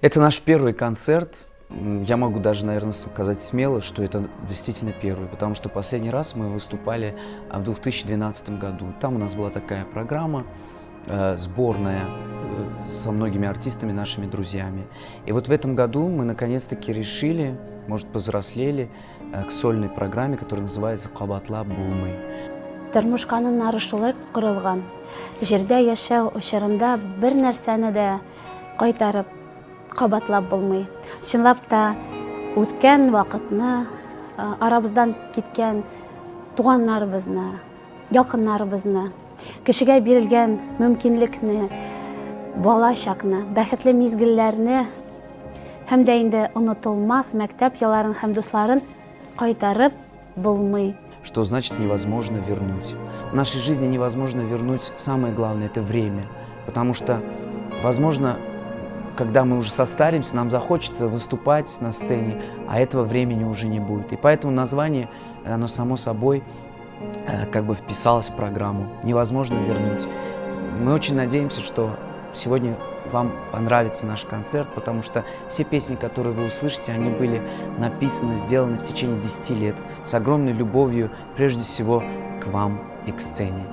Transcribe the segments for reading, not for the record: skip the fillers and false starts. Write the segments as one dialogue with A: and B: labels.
A: Это наш первый концерт. Я могу даже, наверное, сказать смело, что это действительно первый, потому что последний раз мы выступали в 2012 году. Там у нас была такая программа, сборная со многими артистами, нашими друзьями. И вот в этом году мы наконец-таки решили, может, повзрослели, к сольной программе, которая называется «Кабатлап булмый».
B: Тормыш кануннары шулай корылган. Җирдә яшәү очырында бер нәрсәне дә кайтарып кабатлап булмый. Чынлап та үткән вакытны, арабыздан киткән туганнарыбызны, якыннарыбызны, кешегә бирелгән мөмкинлекне, бала чакны, бәхетле мизгелләрне һәм дә инде онытылмас мәктәп елларын һәм дусларын кайтарып булмый.
A: Что значит невозможно вернуть? В нашей жизни невозможно вернуть самое главное – это время. Потому что, возможно, когда мы уже состаримся, нам захочется выступать на сцене, а этого времени уже не будет. И поэтому название, оно само собой как бы вписалось в программу. Невозможно вернуть. Мы очень надеемся, что сегодня вам понравится наш концерт, потому что все песни, которые вы услышите, они были написаны, сделаны в течение 10 лет с огромной любовью, прежде всего, к вам и к сцене.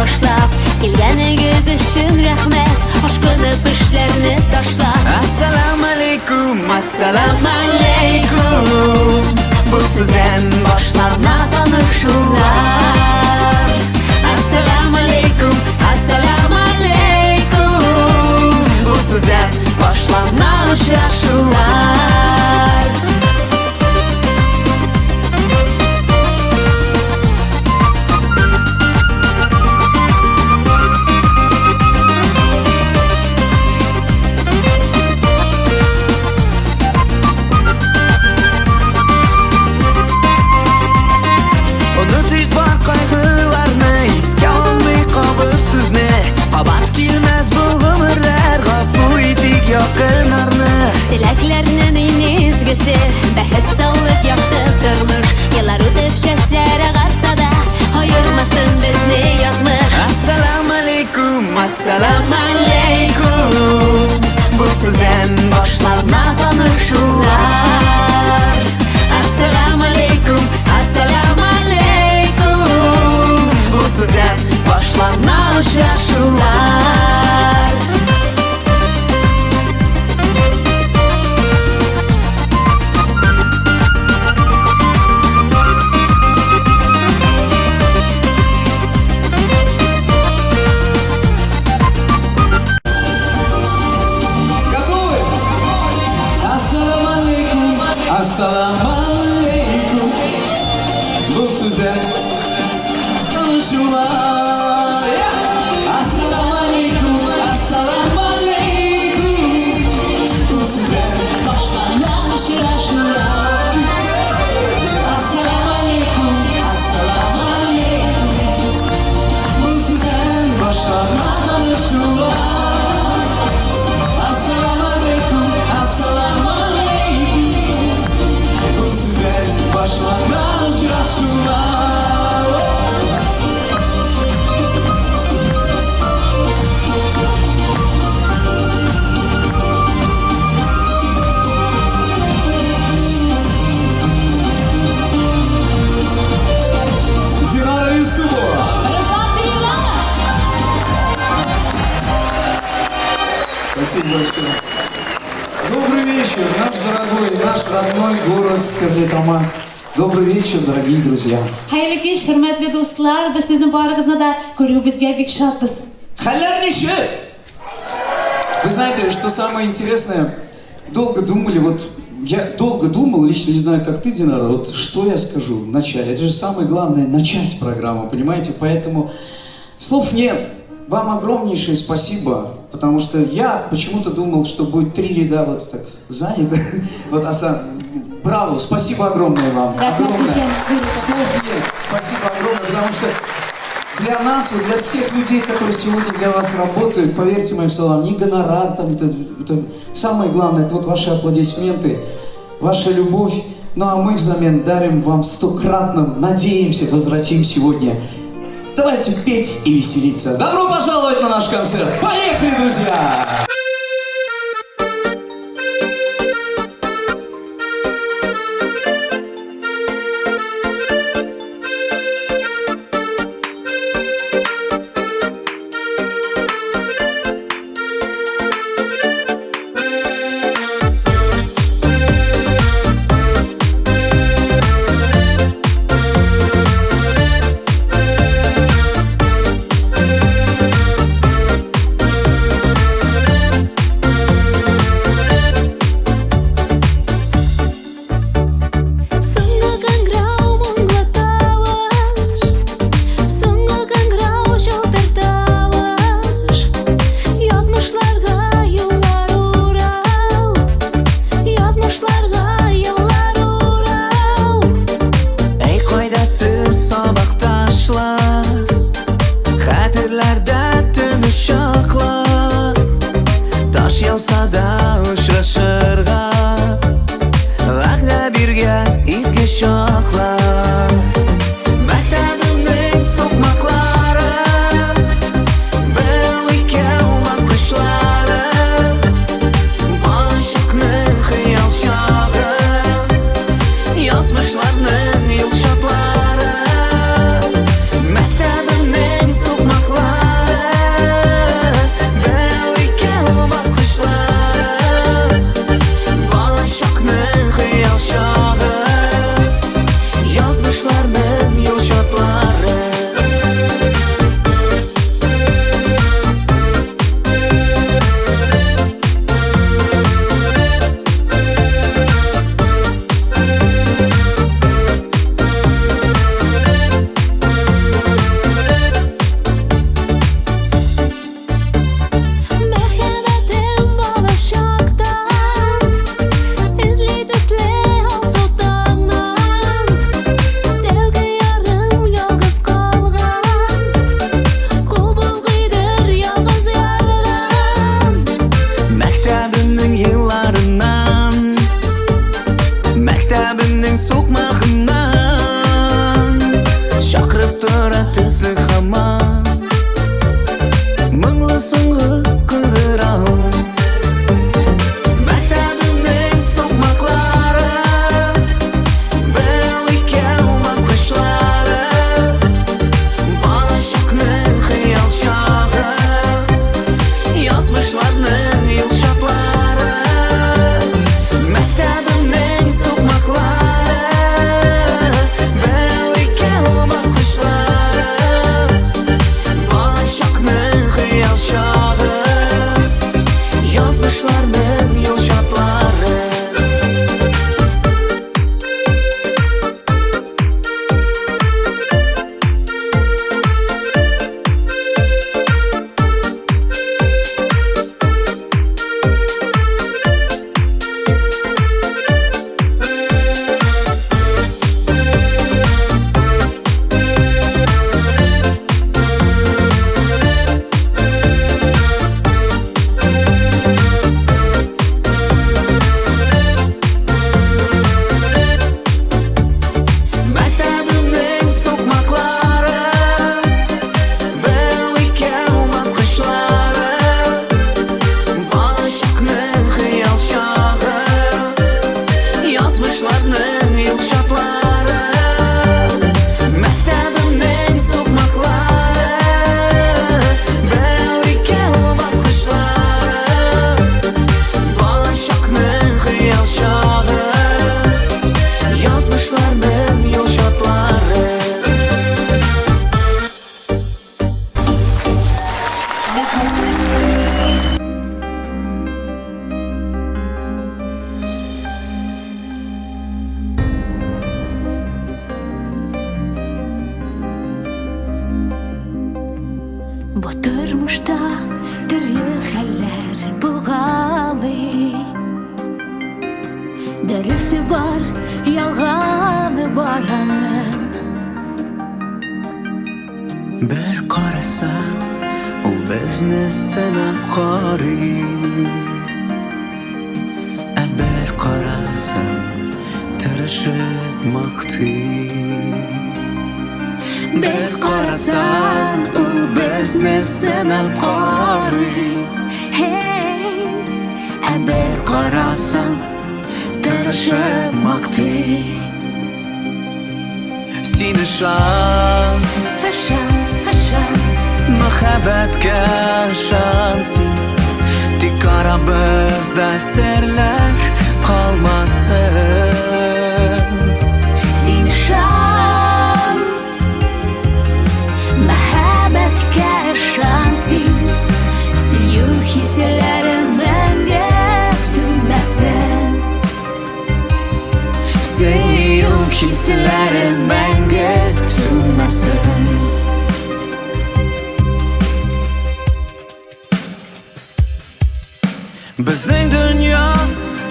C: башлап, килгәнегез өчен рәхмәт, ашкынып эшләрне ташлап.
D: Ассаламу алейкум, bu сүздән башлана танышулар.
C: Ассаламу алейкум,
D: Bu сүздән башлана очрашулар. Unutib бар кайгыларны, искә алмый кабыр сүзне. Кабат килмәс бу гомерләр, гафу итик якыннарны.
C: Теләкләрнең низгесе, бәхет саулык якты тормыш. Еллар үтеп чәчләр агарса да, аермасын безне язмыш.
D: Ассаламу алейкум, bu сүздән башлана танышулар.
C: Ассаламу алейкум,
D: Bu сүздән башлана очрашулар.
E: Готовы? Ассаламу алейкум. Bu сүздән танышулар. Ассаламу алейкум. Bu сүздән башлана очрашулар. Ассаламу алейкум. Bu сүздән башлана танышулар. Ассаламу алейкум. Bu сүздән башлана очрашулар. Динара Юсупова. Спасибо большое. Добрый вечер, наш дорогой, наш родной город Стерлитамак. Добрый вечер, дорогие друзья.
F: Hayırlı kеш, hürmetli dostlar, biz sizin barınızda da görüyoruzga bek şatbız.
E: Халявный щи! Вы знаете, что самое интересное? Долго думали, вот я долго думал, лично не знаю, как ты, Динара, вот что я скажу в начале. Это же самое главное, начать программу, понимаете? Поэтому слов нет. Вам огромнейшее спасибо, потому что я почему-то думал, что будет 3 ряда вот так занято. Вот, Асан, браво, спасибо огромное вам. Огромное. Слов нет. Спасибо огромное, потому что для нас, вот для всех людей, которые сегодня для вас работают, поверьте моим словам, не гонорар, там, это самое главное, это вот ваши аплодисменты, ваша любовь. Ну а мы взамен дарим вам 100-кратно, надеемся, возвратим сегодня. Давайте петь и веселиться. Добро пожаловать на наш концерт. Поехали, друзья!
D: so'nggi kunlarim maktabimning so'qmoqlari bir ikkovimiz qishlari bolashaqning xiyol chog'i yozmishlarning yumshoqlari maktabimning so'qmoqlari bir ikkovimiz qishlari bolashaqning xiyol chog'i yozmishlarning yumshoqlari maktabimning so'qmoqlari bir ikkovimiz qishlari bolashaqning xiyol chog'i yozmishlarning yumshoqlari maktabimning so'qmoqlari bir ikkovimiz qishlari bolashaqning xiyol chog'i yozmishlarning yumshoqlari
C: Bu turmuşda türlü haller bulgalı Dürüsü var, yalganı var anın
D: bir qarasam u bizni sanab qori bir qarasam tirishib maqti bir qarasam u bizni sanab qori
C: Hey,
D: bir qarasam tirishib maqti seni shon
C: haşan, haşan
D: muhabbatga ishonsin tik qara bizda sirlar qolmasin
C: Sin şan Muhabbetke şansin Siyuk hislerim bende sünmesin
D: Siyuk hislerim benge sünmesin Bizning dunyo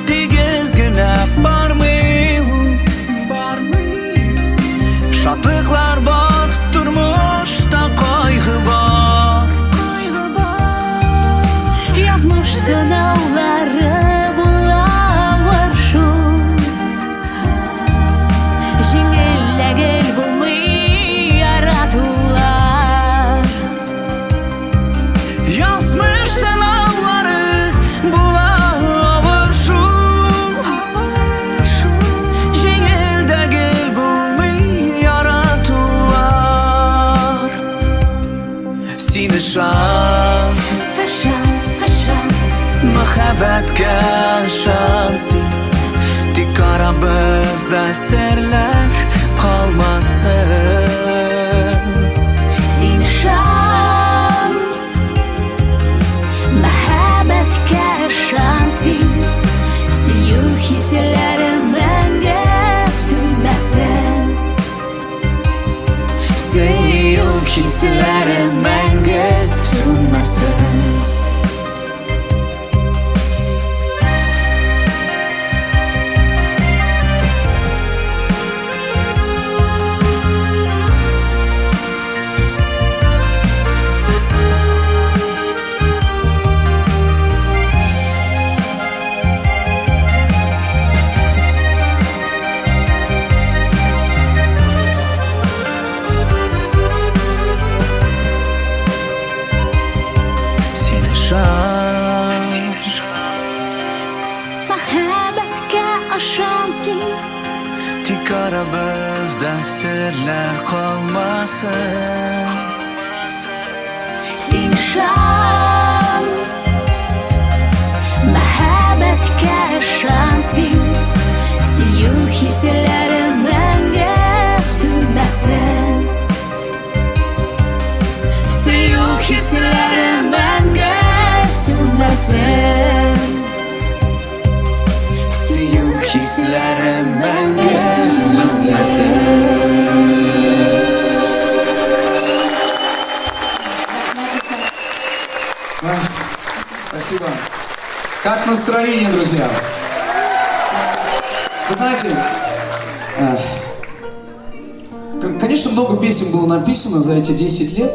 D: tegizgina bormi Shodliklar bor, turmushda qayg'u bor
C: Yazmış sınavları bulamır şu Jingillegil bulmayı yaradılar
D: Yazmış sınavları bulamır şu Jingildegil bulmayı yaradılar Seni şan
C: Haşan, haşan
D: muhabbatga ishonsin tik qara bizda sirlar qolmasin
C: Sin şan Muhabbetke şansin Siyuk hislerim bende sünmesin
D: Siyuk hislerim benge sünmesin bizda sirlar qolmasin.
C: Sen şan Muhabbatga ishonsin Suyuk hislarim menga sunmasin Suyuk hislarim menga sunmasin
D: Suyuk hislarim menga sunmasin.
E: Спасибо. Как настроение, друзья? Вы знаете, конечно, много песен было написано за эти 10 лет,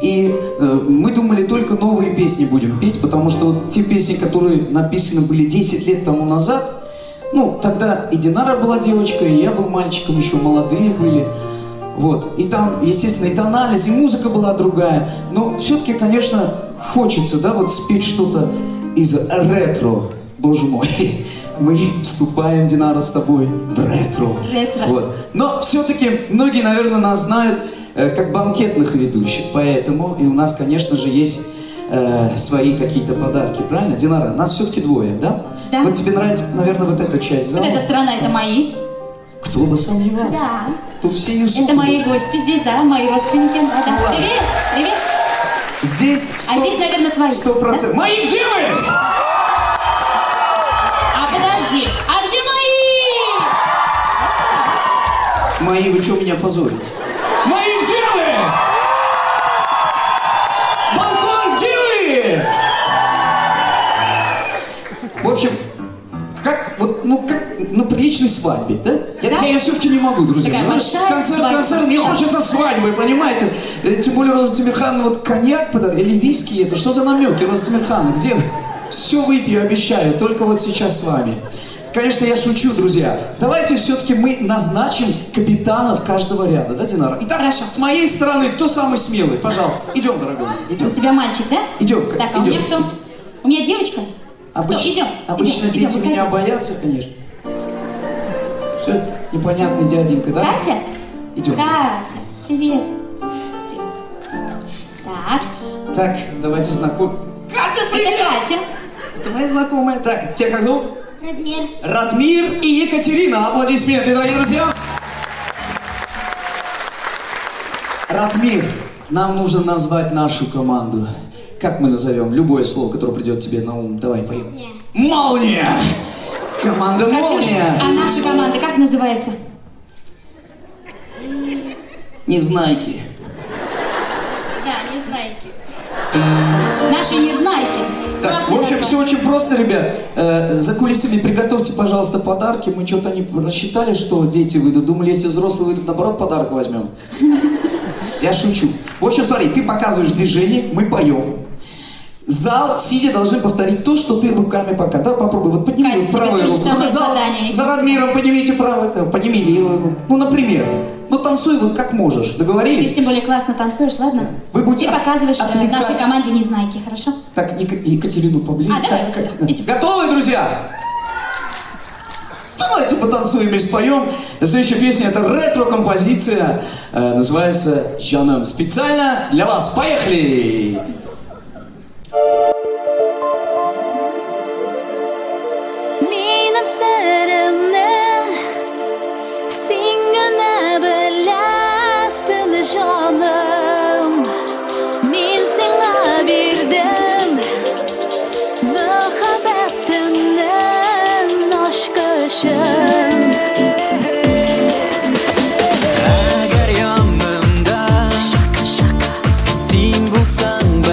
E: и мы думали, только новые песни будем петь, потому что вот те песни, которые написаны были 10 лет тому назад, ну, тогда и Динара была девочкой, и я был мальчиком, еще молодые были. Вот. И там, естественно, и тональность, и музыка была другая. Но все-таки, конечно, хочется, да, вот спеть что-то из ретро. Боже мой, мы вступаем, Динара, с тобой в ретро.
F: Ретро.
E: Вот. Но все-таки многие, наверное, нас знают как банкетных ведущих. Поэтому и у нас, конечно же, есть свои какие-то подарки. Правильно, Динара? Нас все-таки двое, да?
F: Да.
E: Вот тебе нравится, наверное, вот эта часть
F: Вот
E: зала?
F: эта сторона, это мои.
E: Кто бы сомневался?
F: Да.
E: Тут все юсупы.
F: Это мои гости здесь, да, мои родственники. Да, да. Привет, привет.
E: Здесь 100%.
F: А здесь, наверное, твои.
E: 100%.
F: Да?
E: Мои где вы?
F: А подожди, а где мои?
E: Мои, вы что меня позорите? Мои где вы? Балкон, где вы? В общем, как, вот, ну, как на приличной свадьбе, да?
F: Да?
E: Я все-таки не могу, друзья.
F: Такая
E: Ну,
F: большая
E: концерт,
F: свадьба.
E: мне хочется свадьбы, понимаете? Тем более Роза Тимирхановна вот коньяк подарила, или виски это. Что за намеки, Роза Тимирхановна? Где вы? Все выпью, обещаю, только вот сейчас с вами. Конечно, я шучу, друзья. Давайте все-таки мы назначим капитанов каждого ряда, да, Динара? Итак,
F: Хорошо.
E: с моей стороны, кто самый смелый? Пожалуйста, идем, дорогой,
F: У
E: идем.
F: тебя мальчик, да?
E: Идем,
F: Так, а у
E: идем.
F: меня кто? У меня девочка. Кто? Идем.
E: Обычно
F: идем,
E: дети
F: идем,
E: меня
F: Катя.
E: боятся, конечно. Что, непонятный дяденька, да?
F: Катя?
E: Идем.
F: Катя, привет. Так,
E: Так, давайте знакомы. Катя, привет!
F: это Катя.
E: Это моя знакомая. Так, тебя как зовут?
C: Радмир.
E: Ратмир и Екатерина. Аплодисменты, дорогие друзья. Ратмир, нам нужно назвать нашу команду. Как мы назовем? Любое слово, которое придет тебе на ум. Давай, поем. Молния! Команда
F: Катюш,
E: Молния!
F: а наша команда как называется?
E: Незнайки.
C: Да, Незнайки.
F: Наши незнайки.
E: Так,
F: Классное
E: в общем,
F: название.
E: все очень просто, ребят. За кулисами приготовьте, пожалуйста, подарки. Мы что-то не рассчитали, что дети выйдут. Думали, если взрослые выйдут, наоборот, подарок возьмем. Я шучу. В общем, смотри, ты показываешь движение, мы поем. Зал, сидя, должны повторить то, что ты руками пока. Да, попробуй. Вот подними
F: Катя, тебе
E: правую
F: тоже
E: руку.
F: самое
E: Зал,
F: задание.
E: за размером поднимите правую, подними левую руку. Ну, например. Ну, танцуй вот как можешь.
F: Ты
E: Договорились?
F: тем более классно танцуешь, ладно?
E: Вы будете
F: Ты показываешь
E: отвлекать.
F: нашей команде незнайки, хорошо?
E: Так, Екатерину поближе.
F: А, давай, вот
E: Катя,
F: сюда. Иди.
E: Готовы, друзья? Давайте потанцуем и споем. Следующая песня — это ретро-композиция. Называется «Жаным». Специально для вас. Поехали!
C: Benim sırrımı sen gene bilesin canım. Men sana verdim muhabbetimden aşkışım.
D: Agar yonimda sen bo'lsang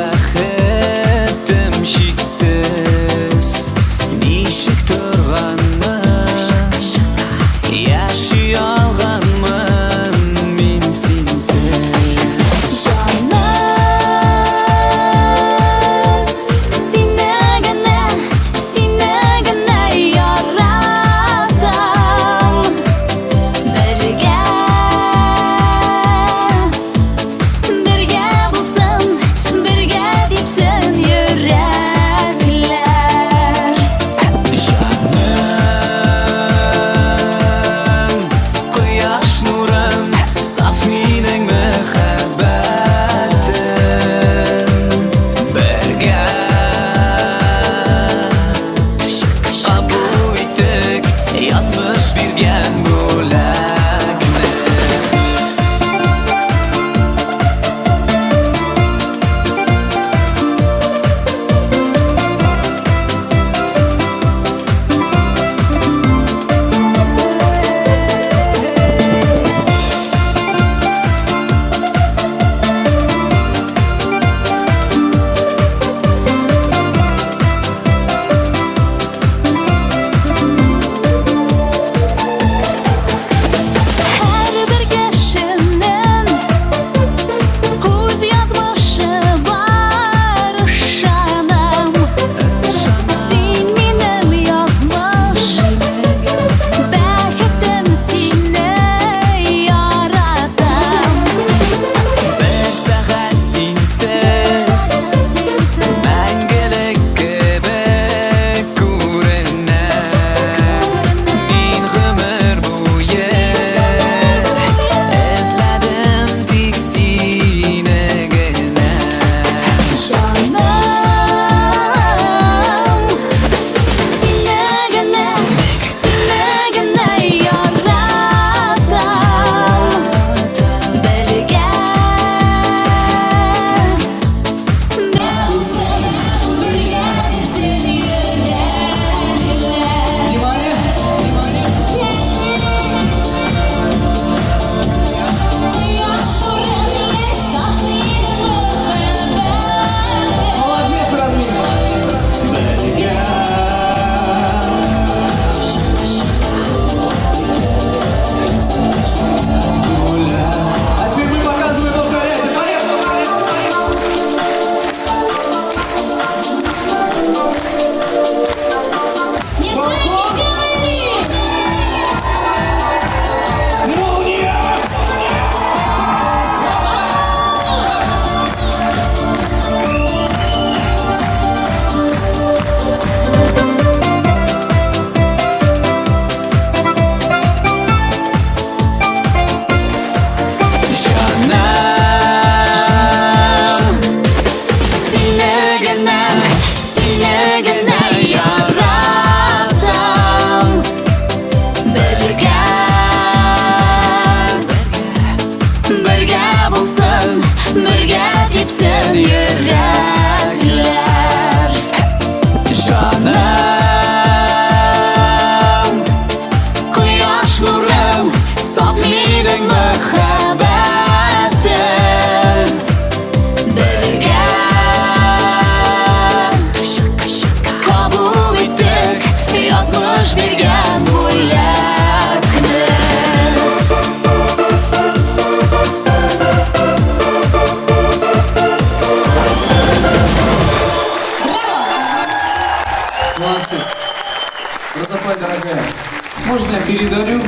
E: Зофай, дорогая, можно я передарю?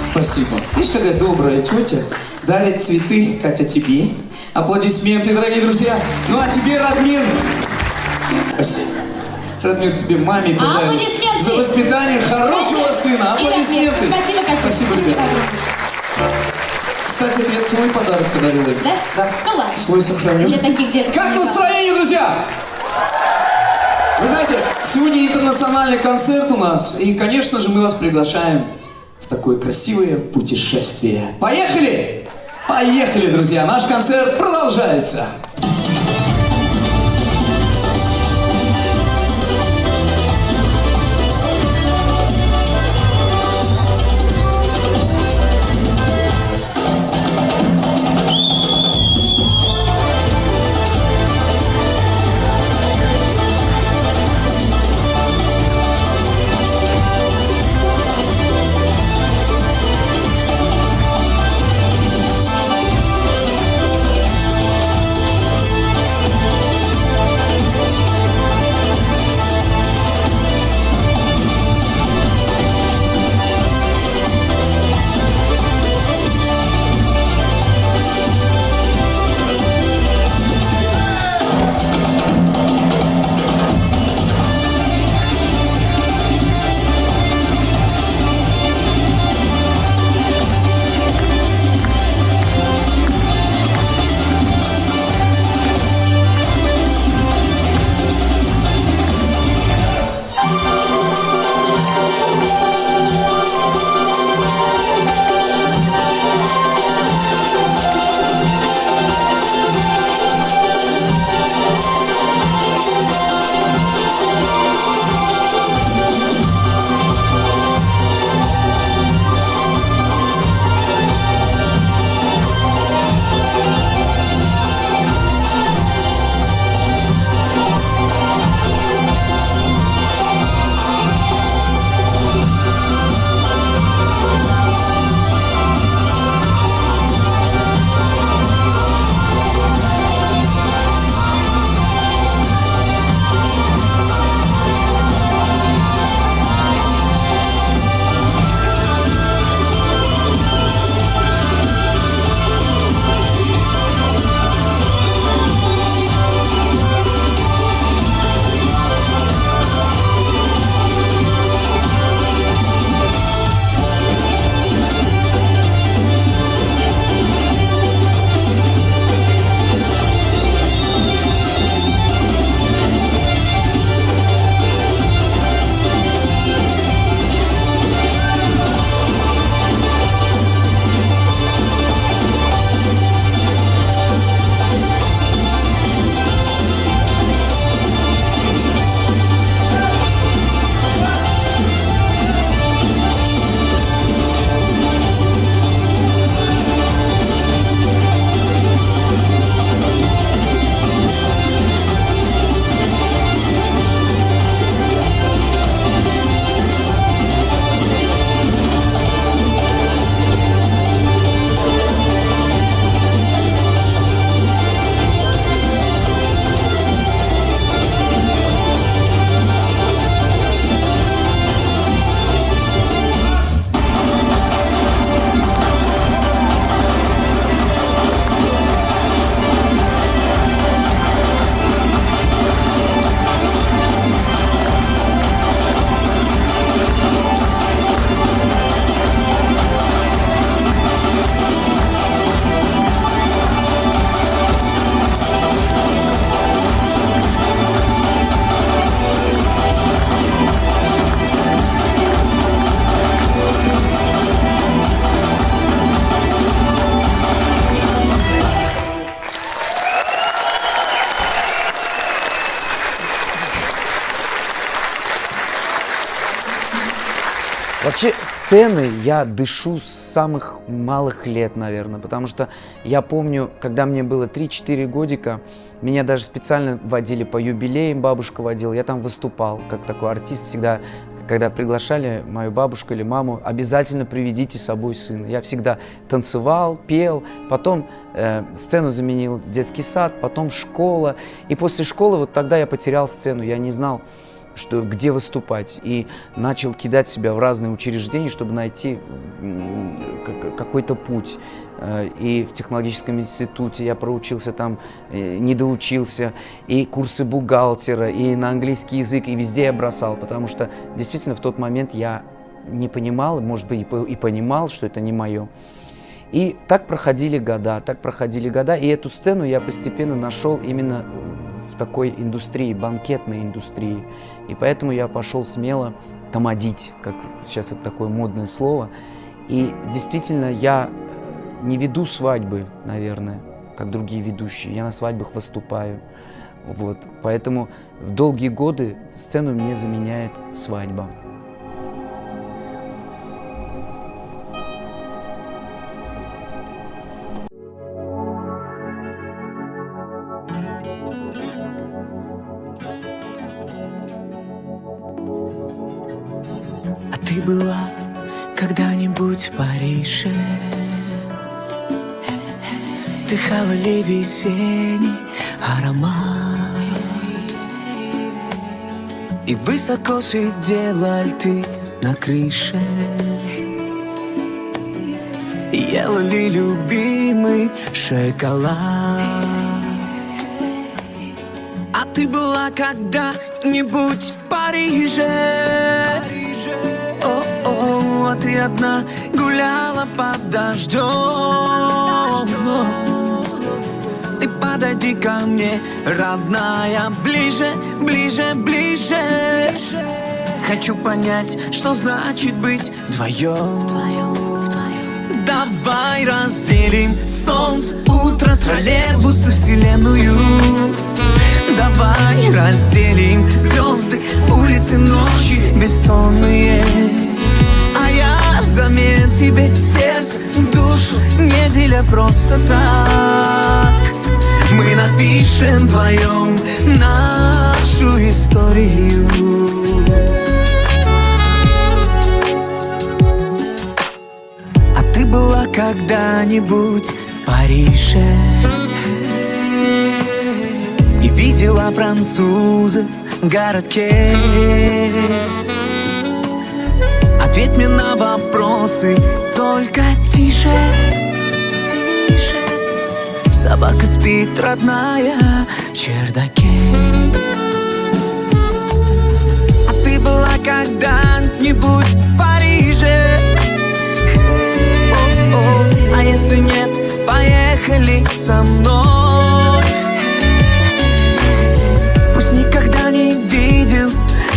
E: Спасибо. Видишь, какая добрая тетя дарит цветы, Катя, тебе. Аплодисменты, дорогие друзья. Ну а тебе, Радмир. Спасибо. Радмир, тебе маме подаришь.
F: Аплодисменты.
E: За воспитание хорошего сына. Аплодисменты.
F: Спасибо, Катя.
E: Спасибо, ребят. Кстати, это я твой подарок подарил.
F: Да?
E: Да.
F: Ну ладно.
E: Свой сохраню.
F: Для таких деток.
E: Как настроение, друзья? Вы знаете, сегодня интернациональный концерт у нас, и, конечно же, мы вас приглашаем в такое красивое путешествие. Поехали! Поехали, друзья! Наш концерт продолжается!
A: Вообще, сцены я дышу с самых малых лет, наверное, потому что я помню, когда мне было 3-4 годика, меня даже специально водили по юбилеям, бабушка водила, я там выступал, как такой артист всегда, когда приглашали мою бабушку или маму, обязательно приведите с собой сына. Я всегда танцевал, пел, потом сцену заменил детский сад, потом школа, и после школы вот тогда я потерял сцену, я не знал, что где выступать. И начал кидать себя в разные учреждения, чтобы найти какой-то путь. И в технологическом институте я проучился там, не доучился, и курсы бухгалтера, и на английский язык, и везде я бросал, потому что действительно в тот момент я не понимал, может быть, и понимал, что это не мое. И так проходили года, и эту сцену я постепенно нашел именно в такой индустрии, банкетной индустрии. И поэтому я пошел смело тамадить, как сейчас это такое модное слово. И действительно я не веду свадьбы, наверное, как другие ведущие. Я на свадьбах выступаю. Вот. Поэтому в долгие годы сцену мне заменяет свадьба.
D: А ты была когда-нибудь в Париже? Вдыхала ли весенний аромат? И высоко сидела ли ты на крыше? Ела ли любимый шоколад? А ты была когда-нибудь в Париже? О-о, а ты одна гуляла под дождем? Ты подойди ко мне, родная, ближе, ближе, ближе. Хочу понять, что значит быть вдвоем. Давай разделим солнце, утро, троллейбус и вселенную. Давай разделим звезды, улицы, ночи бессонные. А я взамен тебе сердце, душу, не деля просто так. Мы напишем вдвоем нашу историю. А ты была когда-нибудь в Париже? И видела французов в городке? Ответь мне на вопросы, только тише, тише. Собака спит, родная, в чердаке. А ты была когда-нибудь в Париже? О-о, а если нет, поехали со мной. Пусть никогда не видел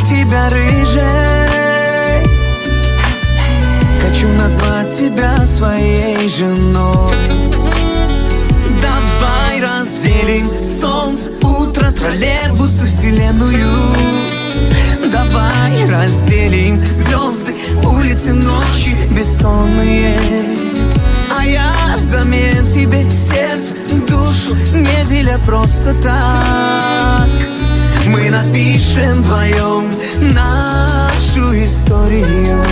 D: тебя рыжей. Хочу назвать тебя своей женой. Давай разделим солнце, утро, троллейбус и вселенную. Давай разделим звезды, улицы, ночи бессонные. А я взамен тебе сердце, душу, не деля просто так. Мы напишем вдвоем нашу историю.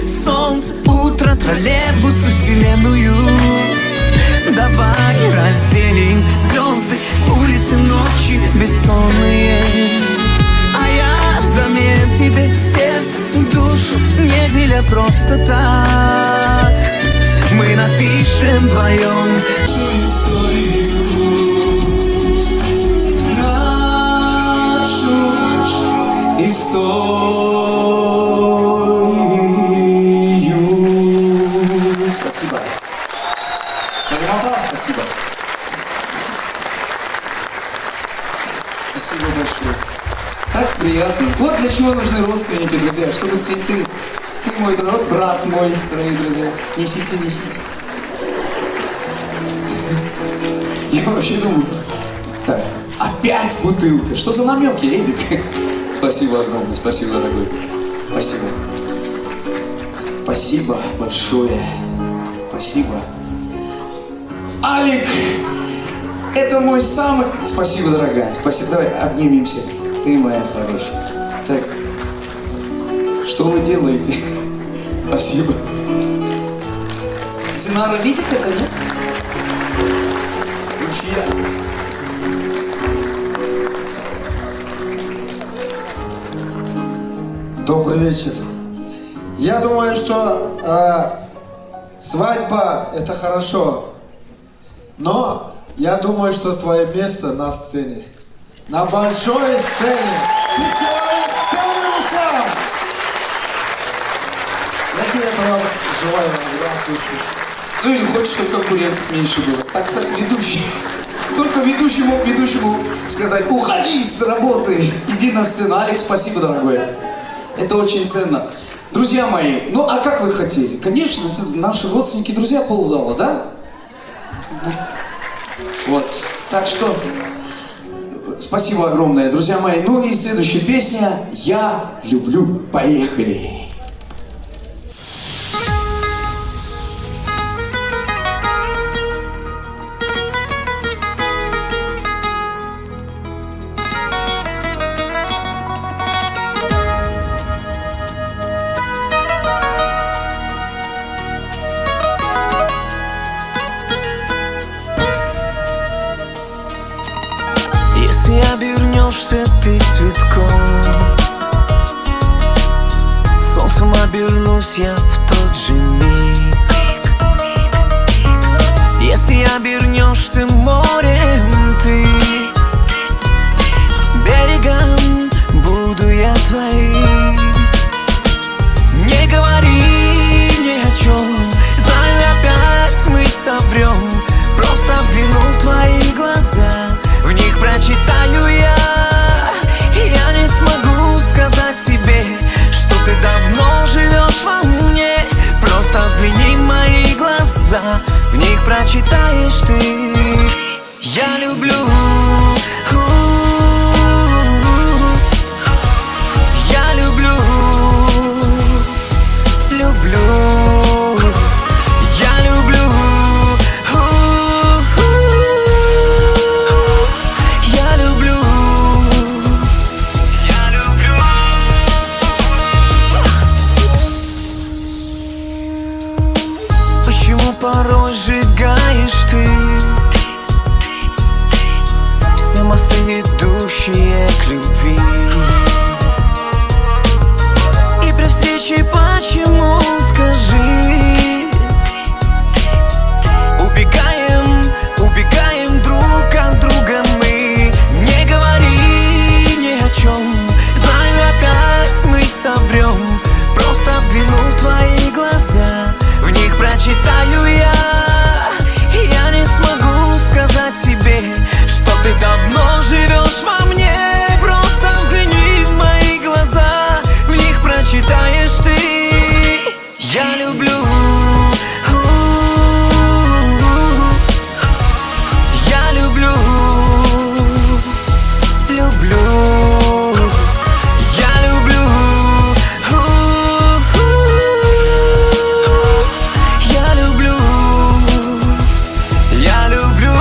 D: Солнце, утро, троллейбус и вселенную. Давай разделим звезды, улицы, ночи бессонные. А я взамен тебе сердце, душу, не деля просто так. Мы напишем вдвоем нашу историю. Спасибо. Салимата, спасибо. Спасибо большое. Так приятно. Вот для чего нужны родственники, друзья, чтобы цветы. Ты мой брат мой, дорогие друзья. Несите, несите. Я вообще думаю, так, опять бутылка. Что за намеки, Эдик? Спасибо огромное, спасибо, дорогой. Спасибо.
E: Спасибо большое. Спасибо. Алик, это мой самый... Спасибо, дорогая. Спасибо. Давай обнимемся. Ты моя хорошая. Так, что вы делаете? Спасибо. Динара видит это, нет? Уфия.
G: Добрый вечер. Я думаю, что свадьба – это хорошо, но я думаю, что твое место на сцене. На большой сцене. Ключевой сцене, Руслан! Я тебе этого желаю, я пусть.
E: Ну или хочешь, чтобы конкурентов меньше было. Так, кстати, ведущий. Только ведущий мог ведущему сказать: уходи с работы, иди на сцену. Алекс, спасибо, дорогой. Это очень ценно. Друзья мои, ну а как вы хотели? Конечно, это наши родственники, друзья ползала, да? Вот. Так что, спасибо огромное, друзья мои. Ну и следующая песня «Я люблю». Поехали!
H: Если обернешься ты цветком, солнцем обернусь я в тот же миг. Если обернешься морем ты, берегом буду я твоим. Не говори ни о чем, знаю, опять мы соврем. Просто взгляну в твои глаза, в них прочитаю я. Я не смогу сказать тебе, что ты давно живешь во мне. Просто взгляни в мои глаза, в них прочитаешь ты. Я люблю. Я люблю. Люблю. Я люблю. Я люблю. Я люблю. Почему порой сжигаешь ты все мосты, идущие к любви? И при встрече почему, скажи, убегаем друг от друга мы? Не говори ни о чем, знаю, опять мы соврем. Просто взгляну в твои глаза, в них прочитаю я. Я не смогу сказать тебе, что ты давно живешь во мне. Просто взгляни в мои глаза, в них прочитаешь ты. Я люблю. Я люблю. Люблю. Я люблю. Я люблю. Я люблю.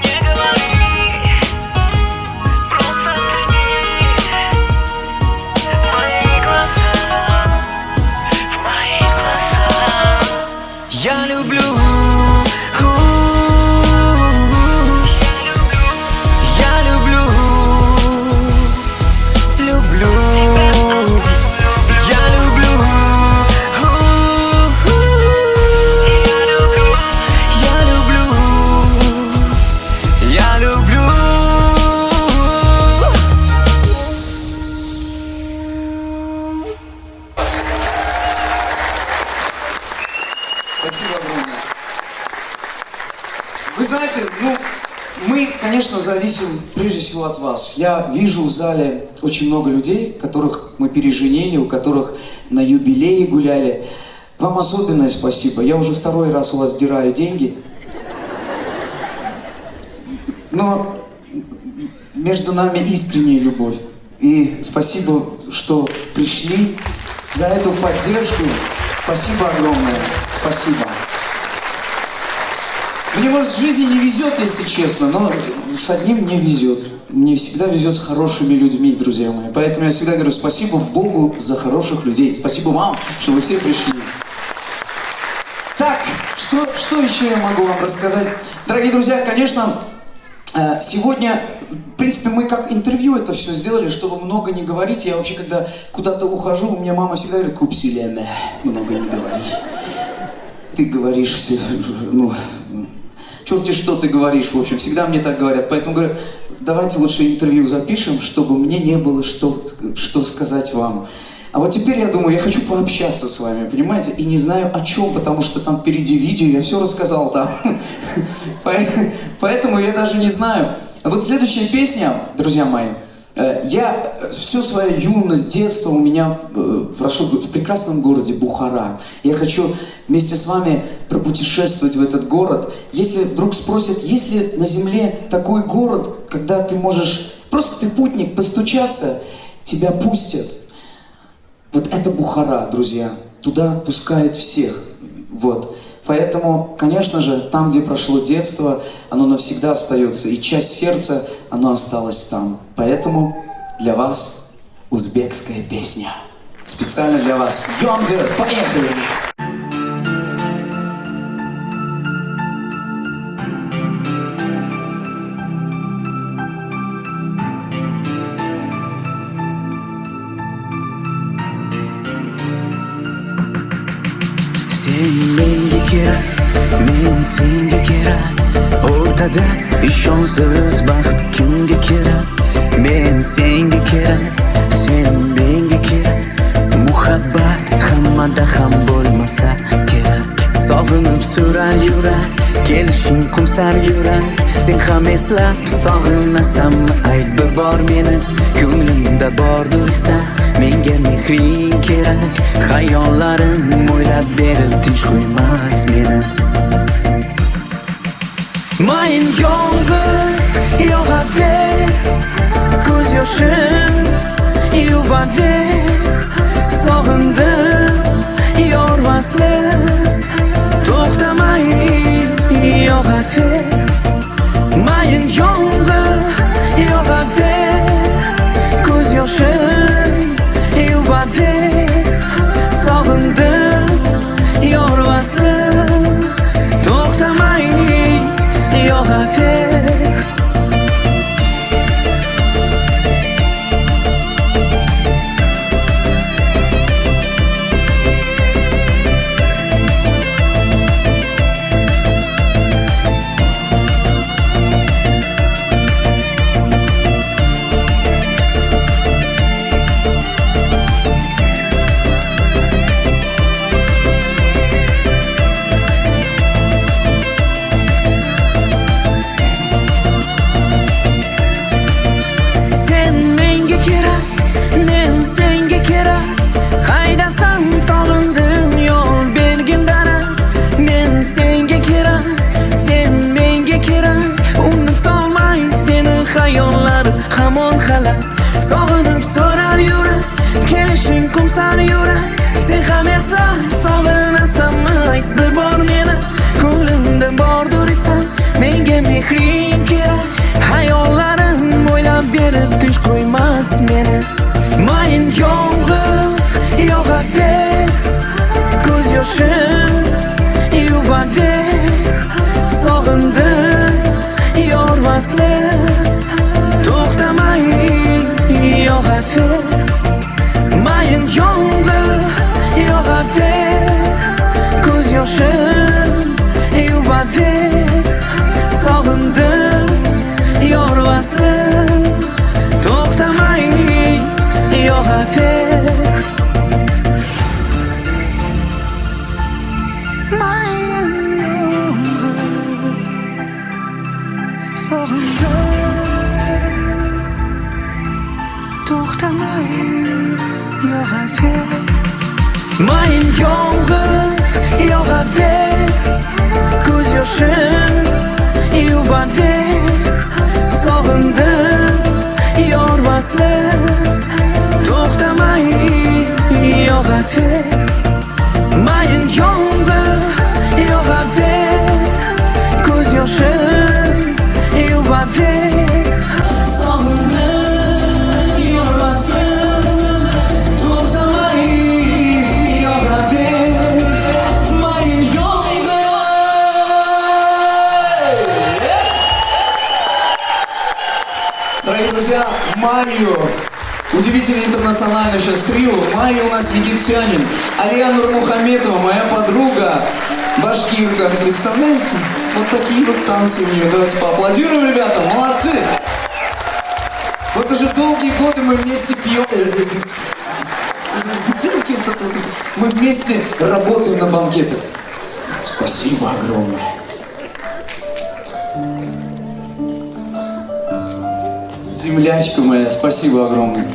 H: Не говори, просто взгляни в мои глаза, в мои глаза. Я люблю. Я люблю. Люблю. Я люблю. Я люблю. Я люблю.
E: Спасибо огромное. Вы знаете, ну, мы, конечно, зависим прежде всего от вас. Я вижу в зале очень много людей, которых мы переженили, у которых на юбилее гуляли. Вам особенное спасибо. Я уже второй раз у вас сдираю деньги. Но между нами искренняя любовь. И спасибо, что пришли. За эту поддержку спасибо огромное. Спасибо. Мне, может, в жизни не везет, если честно, но с одним мне везет. Мне всегда везет с хорошими людьми, друзья мои. Поэтому я всегда говорю спасибо Богу за хороших людей. Спасибо вам, что вы все пришли. Так, что еще я могу вам рассказать? Дорогие друзья, конечно, сегодня, в принципе, мы как интервью это все сделали, чтобы много не говорить. Я вообще, когда куда-то ухожу, у меня мама всегда говорит: «Купсилена, много не говори». Ты говоришь все, ну, черти что ты говоришь, в общем, всегда мне так говорят. Поэтому говорю, давайте лучше интервью запишем, чтобы мне не было что сказать вам. А вот теперь я думаю, я хочу пообщаться с вами, понимаете? И не знаю о чем, потому что там впереди видео, я все рассказал там. Поэтому я даже не знаю. А вот следующая песня, друзья мои, я всю свою юность, детство у меня прошел в прекрасном городе Бухара. Я хочу вместе с вами пропутешествовать в этот город. Если вдруг спросят, есть ли на земле такой город, когда ты можешь, просто ты путник, постучаться, тебя пустят. Вот это Бухара, друзья. Туда пускают всех. Вот. Поэтому, конечно же, там, где прошло детство, оно навсегда остается. И часть сердца, оно осталось там. Поэтому для вас узбекская песня. Специально для вас. Йонгер, поехали!
H: Menga kerak, men senga kerak. O'rtada ishonsiz baxt kimga kerak? Men senga kerak, sen menga kerak. Muhabbat hammada ham bo'lmasa kerak. Sog'inib so'rar yurak, kelishing qumsar yurak. Sen ham eslab sog'inasanmi ayb bor meni. Ko'nglimda bordir istar, menga mehring kerak. Xayollarim o'ylab berib tinch qo'ymas meni. Mayin yomg'ir yog'aver, ko'z yoshim yuvaver. Sog'indim yor vasli, to'xtamay yog'aver. Mayin yomg'ir yog'aver, ko'z yoshim yuvaver. Sog'indim yor vasli, to'xtamay yog'aver. Sog'inib so'rar yurak, kelishing qumsar yurak. Sen ham eslab sog'inasanmi ayt bir bor meni. Ko'nglimda bordir istar, menga mehring kerak. Xayollarim o'ylab berib tinch qo'ymas meni. Mayin yomg'ir yog'aver, ko'z yoshim yuvaver. Sog'indim yor vasli, to'xtamay yog'aver. Mayin yomg'ir yog'aver, ko'z yoshim yuvaver. Sog'indim yor vasli, to'xtamay yog'aver. Mayin yomg'ir, sog'indim, to'xtamay yog'aver. Mayin yomg'ir
E: Майю. Удивительно интернациональный сейчас трио. Майя у нас египтянин. Алия Нурмухаметова, моя подруга, башкирка. Представляете? Вот такие вот танцы у нее. Давайте поаплодируем, ребята. Молодцы! Вот уже долгие годы мы вместе пьем. Мы вместе работаем на банкетах. Спасибо огромное. Землячка моя, спасибо огромное.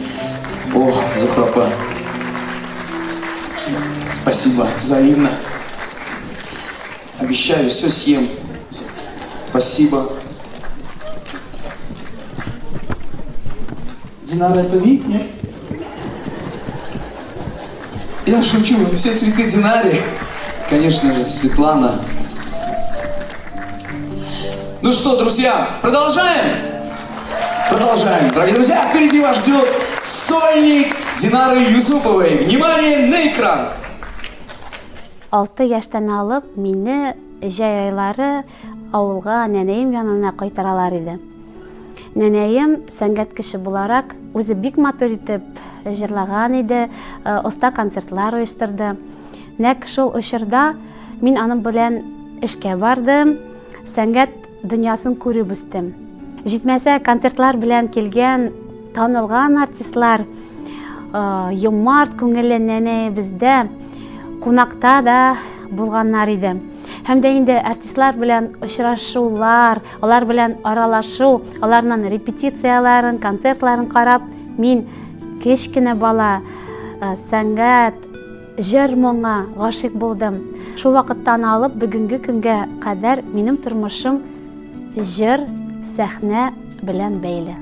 E: О, Зухрапа. Спасибо, взаимно. Обещаю, все съем. Спасибо. Динара, это вид, нет? Я шучу, все цветы Динаре. Конечно же, Светлана. Ну что, друзья, продолжаем? Продолжаем. Дорогие друзья, впереди вас ждет сольник Динары Юсуповой. Внимание на экран!
B: 6 яшьтан алып, мине җәй айлары авылга нәнәем янына кайтаралар иде. Нәнәем сәнгать кеше буларак үзе бик матур итеп җырлаган иде, оста концертлар оештырды. Нәкъ шул очырда мин аның белән эшкә бардым, сәнгать дөньясын күреп үстем. Җитмәсә концертлар белән килгән танылган артистлар юмарт күңелле нәнәебездә кунакта да булганнар иде. Һәм дә инде артистлар белән очрашулар, алар белән аралашу, аларның репетицияларын, концертларын карап, мин кечкенә бала сәнгать, җыр моңа гашыйк булдым. Шул вакыттан алып бүгенге көнгә кадәр минем тормышым җыр, сәхнә белән бәйле.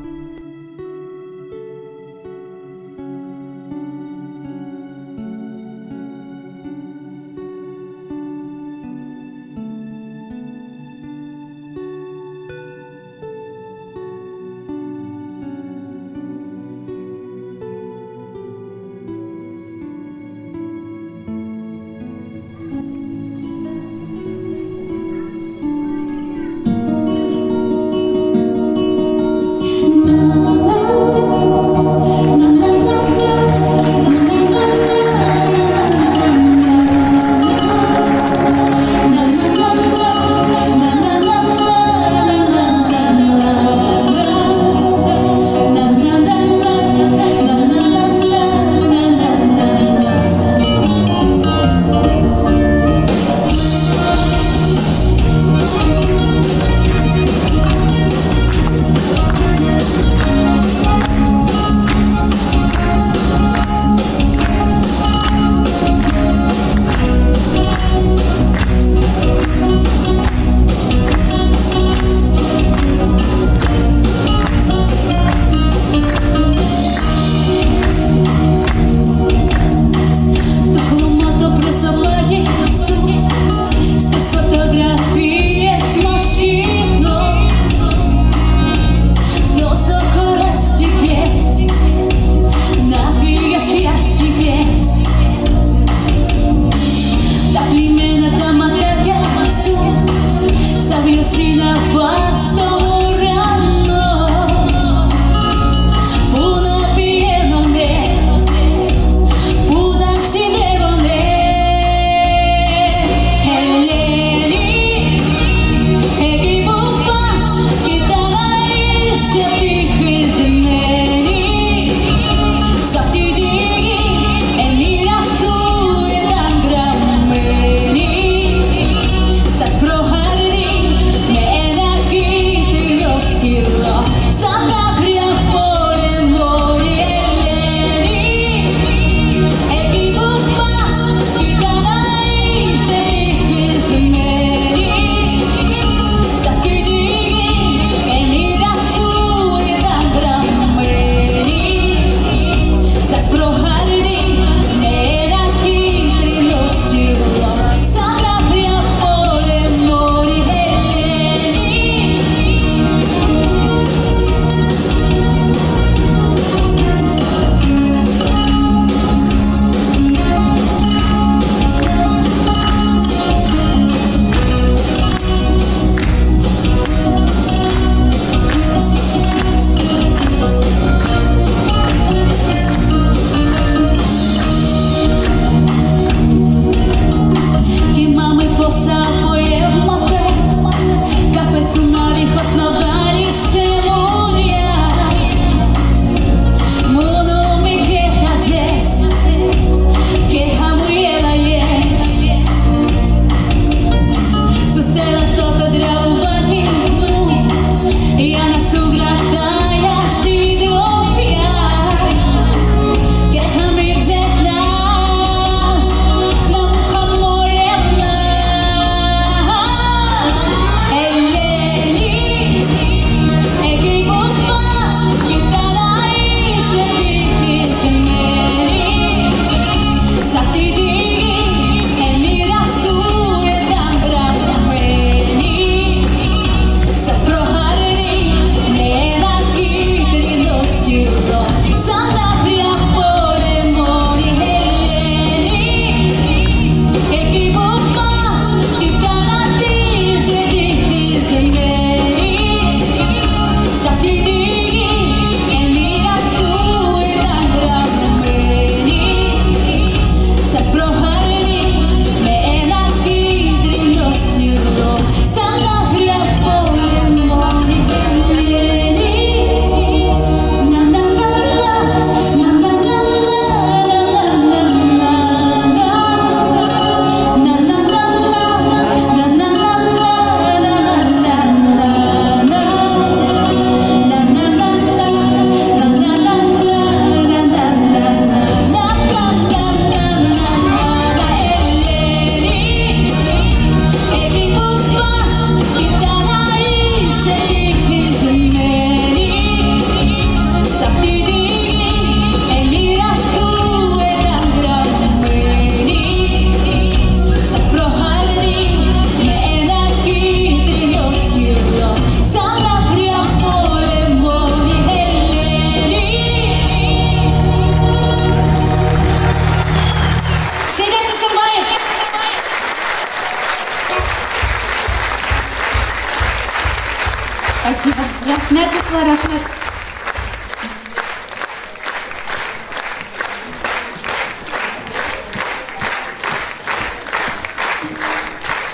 F: Спасибо. Рахмет, Дуслар, рахмет.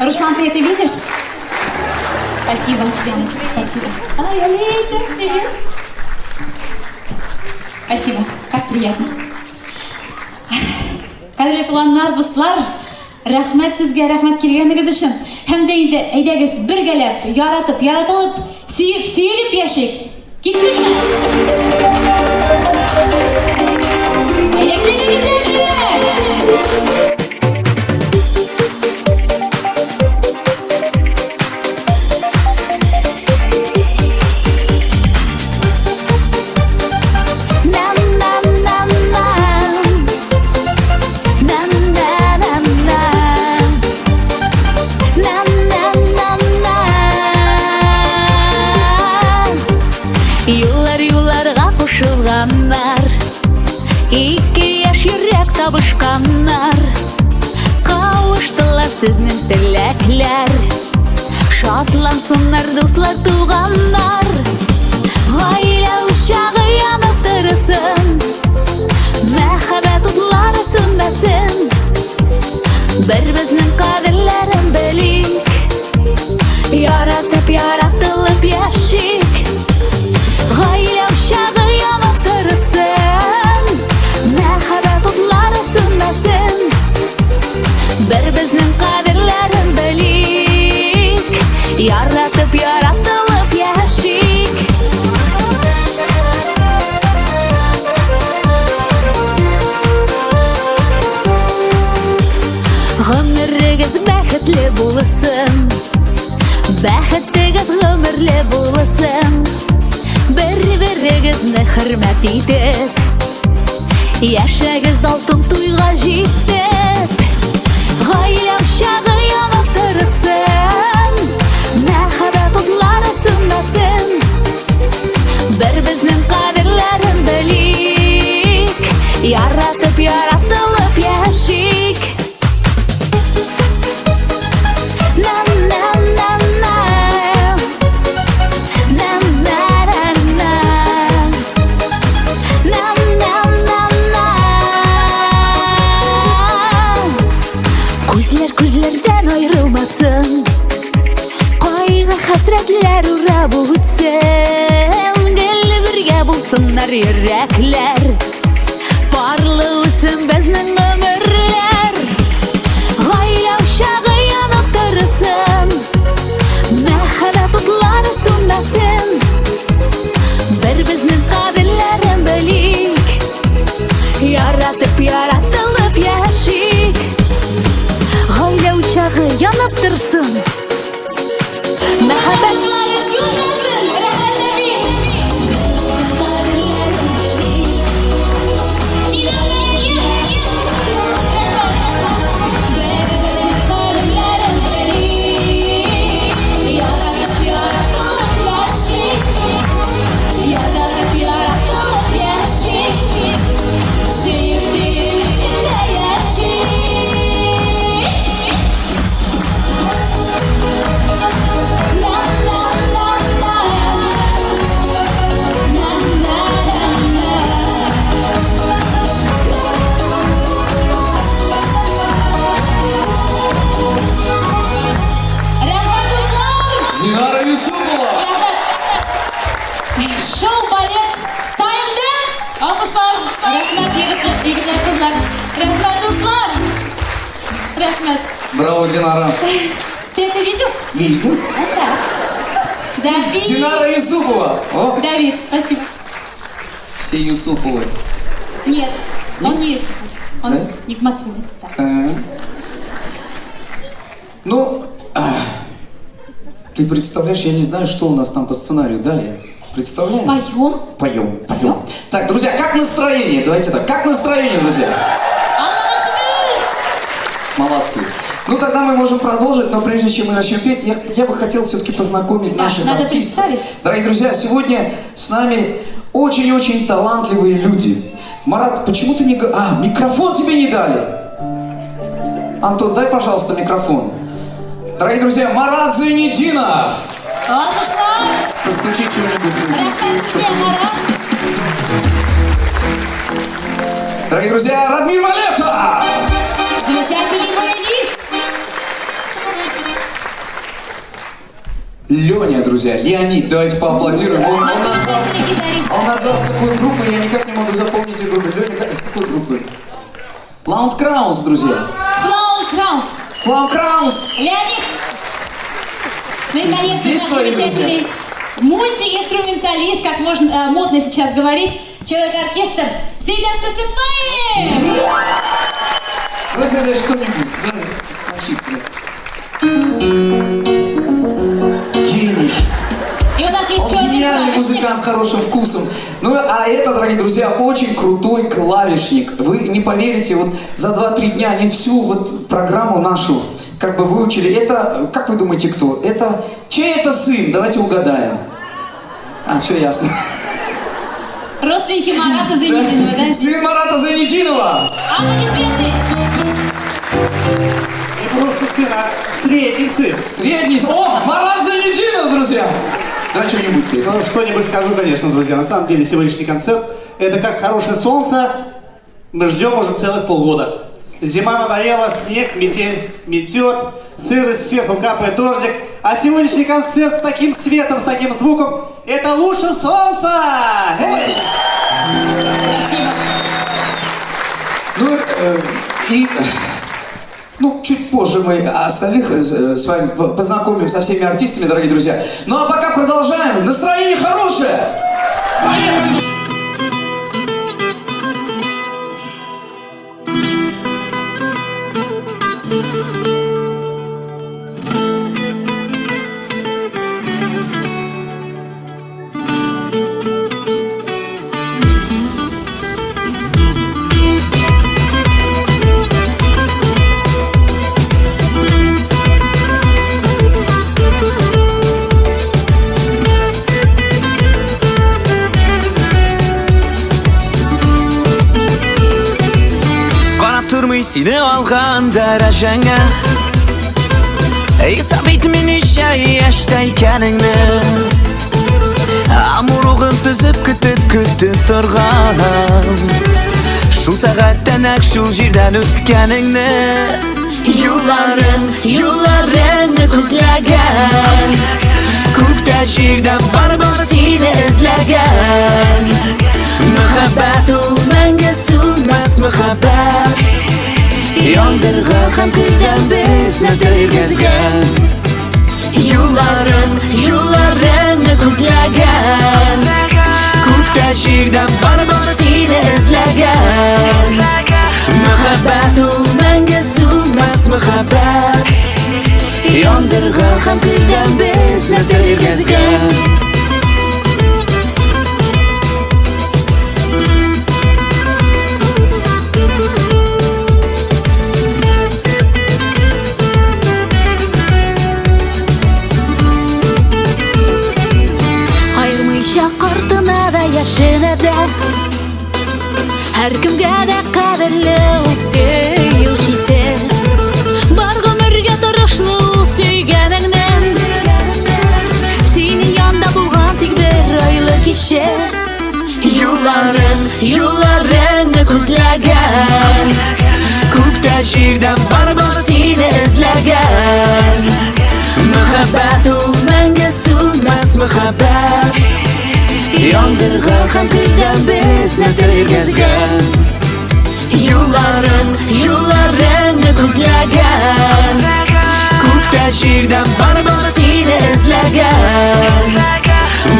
F: Руслан, ты это видишь? Спасибо, Яночка, спасибо. Ай, Олеся, привет. Спасибо, как приятно. Қадірлі туғандар, достар, рахмет сізге, рахмет келгеніңіз үшін. Һәм де енді әйдәгіз біргелеп, яратып, яратылып, сүйіп, сүйіліп яшик. Кеттік ме? Әйдәгізіңіздер біле!
C: Ике яш йөрәк табышканнар, кавыштылар сезнең теләкләр. Шатлансыннар дуслар, туганнар, гаилә учагы янып торсын, мәхәббәт утлары сүнмәсен. Бер-безнең кадерләрен белик, яратып, яратылып яшик. Гаилә учагы янып торсын, мәхәббәт утлары сүнмәсен. Бер-безнең кадерләрен белик, яратып, яратылып яшик. Гомерегез бәхетле булсын, бәхетегез гомерле булсын. Бер-берегезне хөрмәт итеп, яшәгез алтын туйга җитеп. Гаилә учагы янып торсын, мәхәббәт утлары сүнмәсен. Бер-безнең кадерләрен белик, яратып, яратылып яшик. Күзләрдән аерылмасын, кайгы хәсрәтләр урап үтсен. Гел бергә булсыннар йөрәкләр, парлы үтсен безнең гомерләр. Гаилә учагы янып торсын, мәхәббәт утлары сүнмәсен. Бер-безнең кадерләрен белик, яратып, яратылып яшик. Гаилә учагы янып торсын, мәхәббәт утлары сүнмәсен.
E: Динара Юсупова!
F: Шоу-балет Time Dance! Алкышлар! Рахмет, егетлер, кызлар! Рахмет, дуслар! Рахмет!
E: Браво, Динара!
F: Ты это видел?
E: Видел?
F: Вот так. Давид!
E: Динара Юсупова! О,
F: Давид, спасибо.
E: все Юсуповы.
F: Нет, он не Юсупов. Он
E: Да?
F: Нигматуллин. Да.
E: Ну, ты представляешь, я не знаю, что у нас там по сценарию далее. Представляешь?
F: Поем?
E: Поем, поем. Так, друзья, как настроение? Давайте так. Как настроение, друзья? Молодцы. Ну, тогда мы можем продолжить, но прежде чем мы начнем петь, я бы хотел все-таки познакомить наших
F: надо
E: артистов.
F: представить.
E: Дорогие друзья, сегодня с нами очень-очень талантливые люди. Марат, почему ты не... микрофон тебе не дали. Антон, дай, пожалуйста, микрофон. Дорогие друзья, Марат Зайнетдинов.
F: Alkışlar.
E: Постучи что-нибудь.
F: Рахмет сізге, Марат.
E: Дорогие друзья, Радмир Малета!
F: Замечательный баянист.
E: Леня, друзья, Леонид, давайте поаплодируем. Он
F: Замечательный гитарист.
E: назвал с какой группы, я никак не могу запомнить эту группу. Леня, с какой группы? Лаунд Краунс, друзья.
F: Флаун Краунс.
E: Лаунд Краунс!
F: Леонид. Ну и, конечно,
E: Здесь
F: наш
E: свои
F: замечательный мультиинструменталист, как можно модно сейчас говорить, человек-оркестр Сейдар Сасымбаев.
E: Давайте тогда что-нибудь. Гений.
F: И у нас есть еще
E: Он
F: один
E: гениальный
F: клавишник.
E: музыкант с хорошим вкусом. Ну, а это, дорогие друзья, очень крутой клавишник. Вы не поверите, вот за 2-3 дня они всю вот программу нашу как бы выучили. Это, как вы думаете, кто? Это, чей это сын? Давайте угадаем. А, все ясно.
F: Родственники Марата Зайнидинова, да?
E: Сын Марата Зайнидинова!
F: Аплодисменты.
I: Не просто сын, а средний сын.
E: Средний. О, Марат Зайнидинов, друзья! Давай что-нибудь петь.
I: Ну, что-нибудь скажу, конечно, друзья. На самом деле, сегодняшний концерт – это как хорошее солнце. Мы ждем уже целых полгода. Зима надоела, снег, метель метет, сырость, сверху капает дождик. А сегодняшний концерт с таким светом, с таким звуком – это лучше солнца! Эй!
F: Спасибо.
E: Ну, ну, чуть позже мы остальных с вами познакомим со всеми артистами, дорогие друзья. Ну, а пока продолжаем. Настроение хорошее! Поехали!
H: Seni algan darajanga Hesap etmeyincha yaşta ekaningni Amurug'im tizib kutib turgan Shu saatdan shu yerdan o'tganingni Yo'llaringni ko'zlagan Ko'kda yerdan bor seni izlagan Muhabbat u menga so'nmas muhabbat Yondirg'a ham kuydan bizni tergazgan Yo'llaringni ko'zlagan Ko'kda yerdan bor seni izlagan Muhabbat u menga so'nmas muhabbat Yondirg'a ham kuydan bizni tergazgan Yaşına da Her kimga da qadrli u sevgisi Bar g'umurga turishli u suyganingdan Seni yonda bo'lgan tek bir oyli kishi Yo'llaringni ko'zlagan Ko'kda yerdan bor seni izlagan Muhabbat u menga so'nmas muhabbat Yondirg'a ham kuydan bizni tergazgan Yo'llaringni ko'zlagan Ko'kda yerdan bor seni izlagan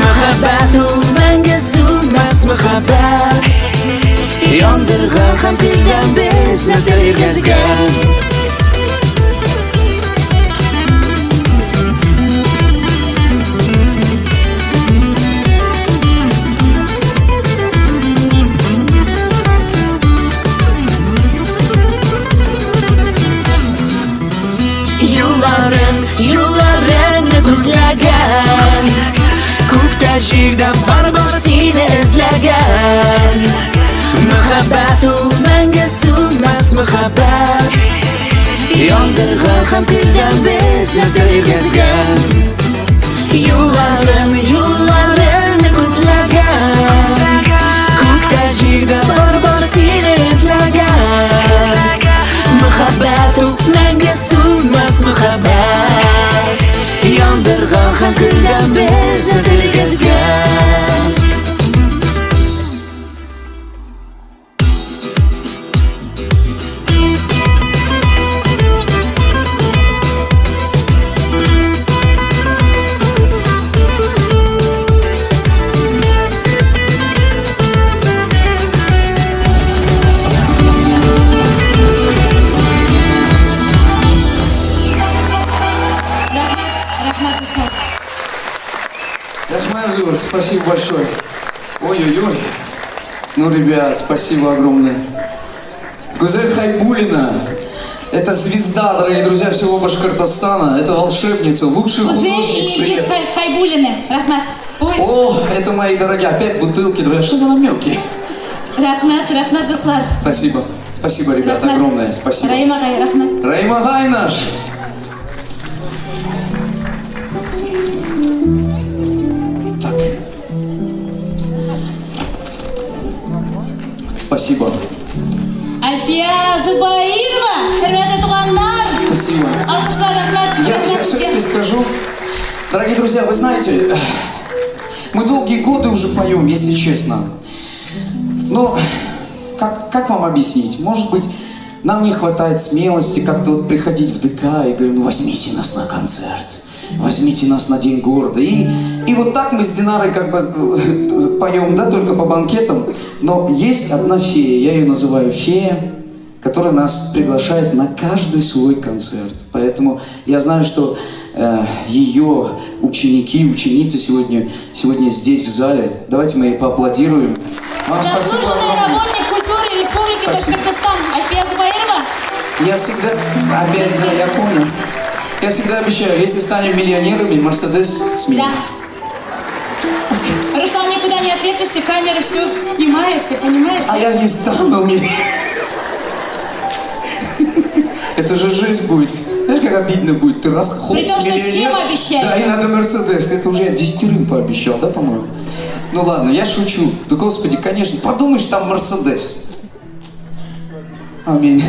H: Muhabbat u menga so'nmas muhabbat Yondirg'a ham kuydan bizni tergazgan Yo'llaringni ko'zlagan Ko'kda yerdan bor seni izlagan Muhabbat u menga so'nmas muhabbat Yondirg'a ham kuydan bizni tergazgan Юлларыңны күзләгән Күктә җирдә бар сине эзләгән Мөхәббәт ул мәңге сүнмәс мөхәббәт Яндырган һәм көлгән безне тергезгән
F: Рахмат, Руслан.
E: Рахмазур, спасибо большое. Ой-ой-ой. Ну, ребят, спасибо огромное. Гузель Хайбуллина. Это звезда, дорогие друзья, всего Башкортостана. Это волшебница, лучший
F: Гузель
E: художник.
F: и
E: Привет.
F: Ильгиз Хайбуллины. Рахмат. Ой.
E: О, это мои дорогие. Опять бутылки, друзья. Что за намеки?
F: Рахмат, Дуслар.
E: Спасибо. Спасибо, ребята,
F: Рахмат.
E: огромное. Спасибо.
F: Раима Гай, рахмат.
E: Раима Гай наш. Так. Спасибо.
F: Альфия Зубаирова. Хөрмәтле туганнар.
E: Спасибо.
F: Алкышлар, рахмат.
E: Я
F: Рахмат
E: все-таки
F: сезгә.
E: скажу, дорогие друзья, вы знаете, мы долгие годы уже поем, если честно. Но как вам объяснить? Может быть, нам не хватает смелости как-то вот приходить в ДК и говорить, ну возьмите нас на концерт, возьмите нас на День города. И вот так мы с Динарой как бы поем, да, только по банкетам. Но есть одна фея, я ее называю фея, которая нас приглашает на каждый свой концерт. Поэтому я знаю, что ее ученики, ученицы сегодня здесь в зале. Давайте мы ей поаплодируем. Вам спасибо
F: Заслуженный
E: огромное.
F: работник культуры Республики
E: Спасибо.
F: Башкортостан Альфия Зубаирова.
E: Я всегда, опять, да, я понял. Я всегда обещаю, если станем миллионерами, Мерседес с меня.
F: Да. Руслан, никуда не ответишься, камера все снимает, ты понимаешь?
E: А я не стану Это же жизнь будет. Знаешь, как обидно будет? Ты раз хоп,
F: При том, что
E: миллионер,
F: всем обещали.
E: Да, и надо Мерседес. Это уже я 10 пообещал, да, по-моему? Ну ладно, я шучу. Да господи, конечно, подумаешь, там Мерседес. Аминь.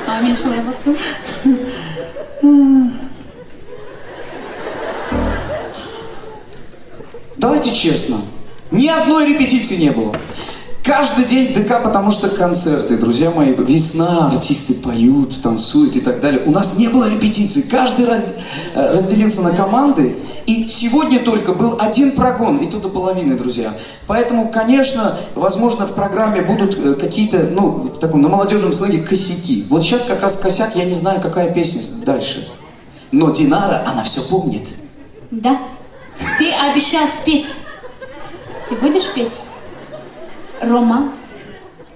F: Амин, шалай басу.
E: Давайте честно, ни одной репетиции не было. Каждый день в ДК, потому что концерты, друзья мои, весна, артисты поют, танцуют и так далее. У нас не было репетиций, каждый разделился на команды, и сегодня только был один прогон, и то до половины, друзья. Поэтому, конечно, возможно, в программе будут какие-то, ну, в таком, на молодежном сленге косяки. Вот сейчас как раз косяк, я не знаю, какая песня дальше. Но Динара, она все помнит.
F: Да. Ты обещал спеть. Ты будешь петь? Романс?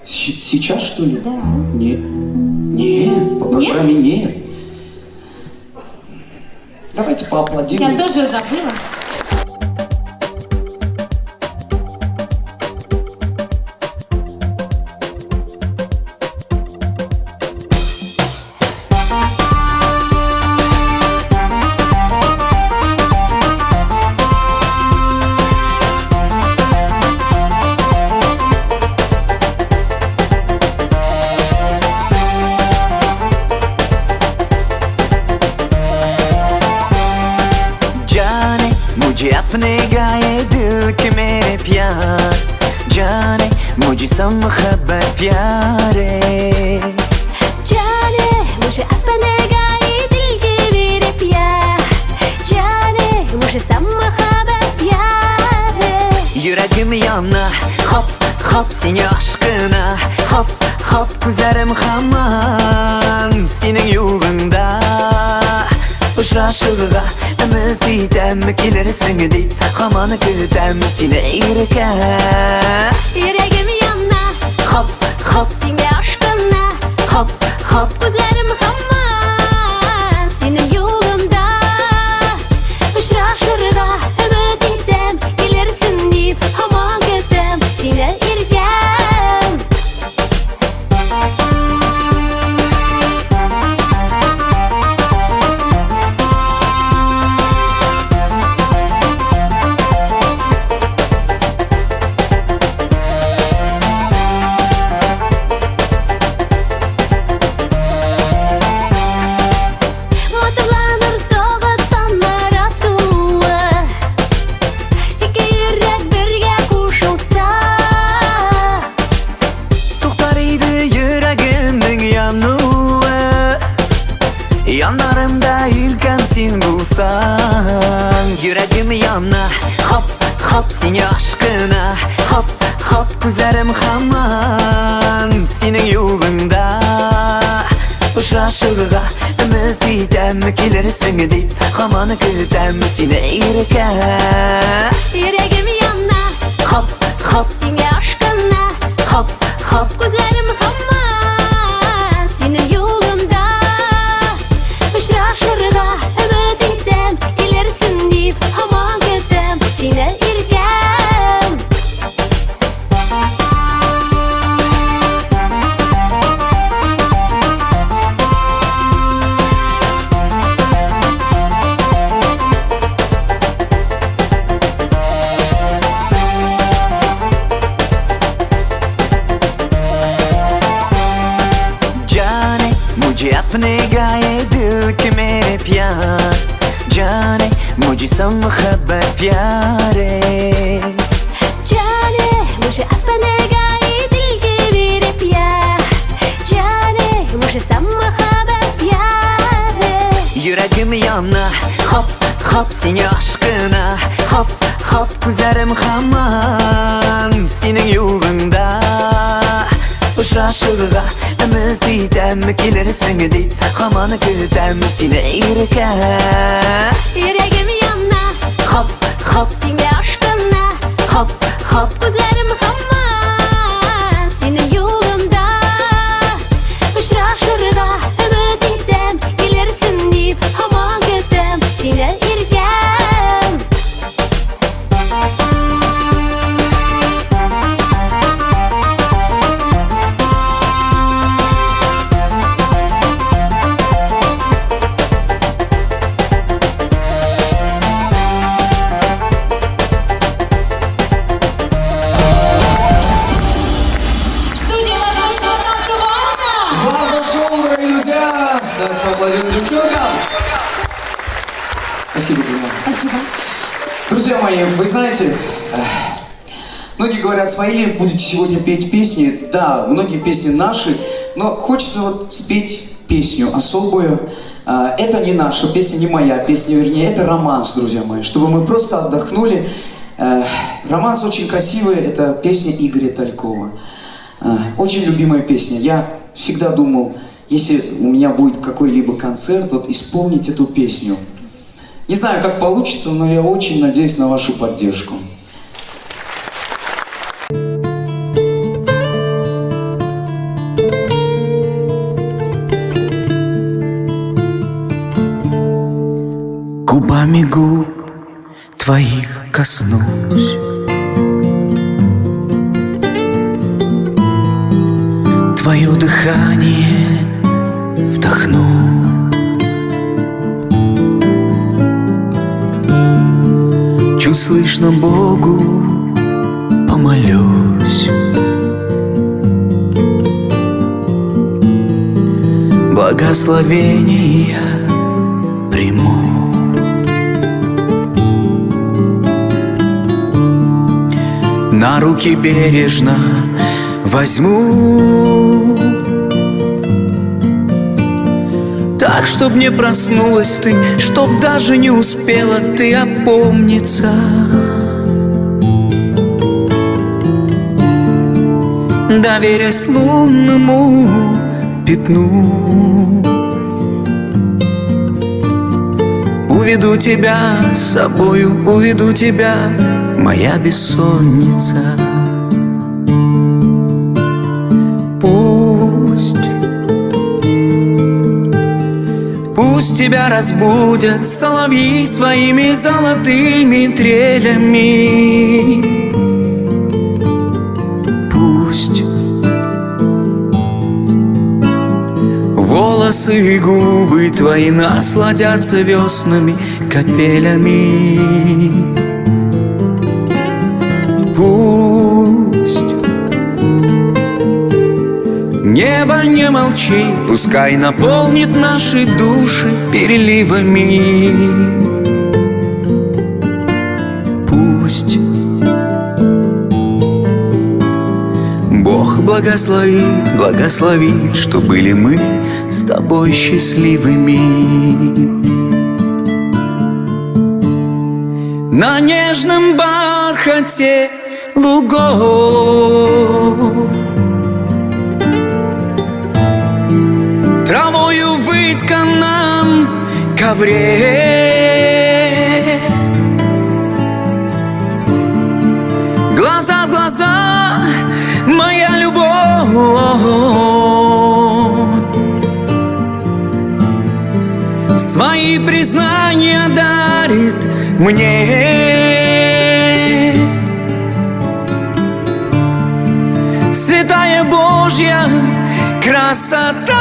E: Сейчас, что ли?
F: Да.
E: Нет. Нет, по программе нет. Давайте поаплодируем.
F: Я тоже забыла.
H: मुझे अपने गाए दिल के मेरे प्यार जाने मुझे सब खबर प्यारे
C: जाने मुझे अपने गाए दिल के मेरे प्यार जाने मुझे सब खबर प्यारे
H: Yüreğim yana hop hop seni aşkına hop hop gözlerim haman senin yolunda Uçraşırga ümit edem gelirsin deyip Haman güdem seni eğirken
C: Yüreğim yana
H: Hop hop
C: seni aşkına
H: hop hop
C: gözlerim haman senin yolunda Uçraşırga ümit edem gelirsin deyip Haman güdem seni eğirken
H: Rüyalarımda irkem sen bulsan. Yüreğim yana hop hop seni aşkına. Hop hop gözlerim haman senin yolunda. Uçraşırga ümit edem gelirsin deyip haman kütem seni irke.
C: Yüreğim yana
H: Hop hop
C: seni aşkına.
H: hop hop
C: Gözlerim hamar senin yolunda. Uçraşırga ümit edem gelirsin deyip haman kütem seni irke.
H: जाने मुझे अपने गाए दिल के मेरे प्यार जाने मुझे सब खबर प्यारे
C: जाने मुझे अपने गाए दिल के मेरे प्यार जाने मुझे सब खबर प्यार है
H: Yüreğim yana hop hop seni aşkına Hop hop gözlerim haman senin yolunda Uçraşırga ümit edem gelirsin deyip haman kütem seni irke
C: yüreğim yana
H: Hop hop
C: seni aşkına
H: hop hop
C: gözlerim hamar senin yolunda uçraşırga ümit edem gelirsin deyip haman kütem seni irkem.
F: Студия «Что танцевально».
D: Варвар Шоу, дорогие друзья! Давайте поаплодируем девчонкам. Спасибо, Дима.
F: Спасибо.
E: Друзья мои, вы знаете, многие говорят, свои будете сегодня петь песни. Да, многие песни наши, но хочется вот спеть песню особую. Это не наша песня, не моя песня, вернее, это романс, друзья мои, чтобы мы просто отдохнули. Романс очень красивый, это песня Игоря Талькова. Очень любимая песня. Я всегда думал, если у меня будет какой-либо концерт, вот исполнить эту песню. Не знаю, как получится, но я очень надеюсь на вашу поддержку.
H: Губами губ твоих коснусь Твое дыхание вдохну Чуть слышно Богу помолюсь Благословение приму На руки бережно возьму Так, чтоб не проснулась ты, чтоб даже не успела ты опомниться Доверясь лунному пятну Уведу тебя с собою, уведу тебя, моя бессонница Пусть тебя разбудят соловьи своими золотыми трелями Пусть волосы и губы твои насладятся веснами капелями Пусть небо не молчи, пускай наполнит наши души переливами Пусть Бог благословит, благословит, что были мы с тобой счастливыми. На нежном бархате лугов, травою вытканном ковре, глаза в глаза, моя любовь, свои признания дарит мне. Святая Божья красота,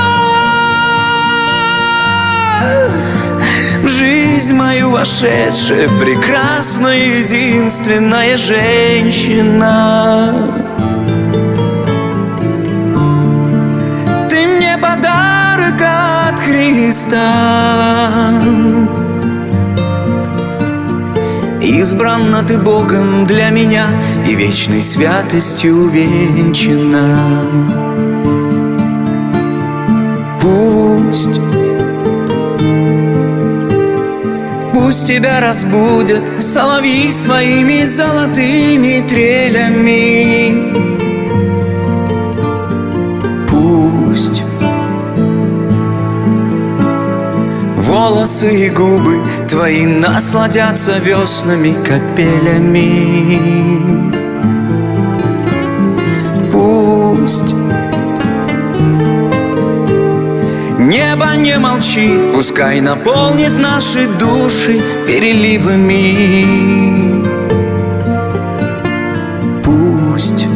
H: в жизнь мою вошедшая прекрасная, единственная женщина. Ты мне подарок от Христа, избрана ты Богом для меня и вечной святостью венчана. Пусть тебя разбудят соловьи своими золотыми трелями. Пусть волосы и губы твои насладятся веснами капелями. Пусть небо не молчит, пускай наполнит наши души переливами. Пусть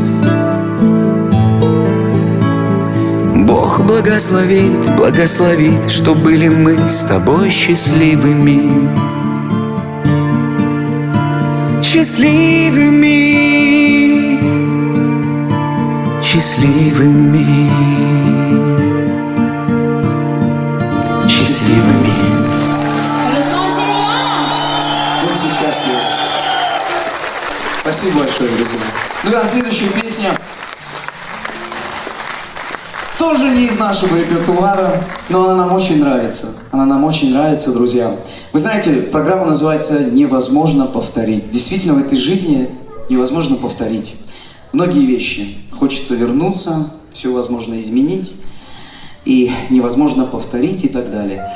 H: Бог благословит, благословит, что были мы с тобой счастливыми. Счастливыми, счастливыми, счастливыми.
D: Будьте счастливы. Спасибо большое, друзья. Ну а следующая песня тоже не из нашего репертуара, но она нам очень нравится. Она нам очень нравится, друзья. Вы знаете, программа называется «Невозможно повторить». Действительно, в этой жизни невозможно повторить многие вещи. Хочется вернуться, все возможно изменить, и невозможно повторить и так далее.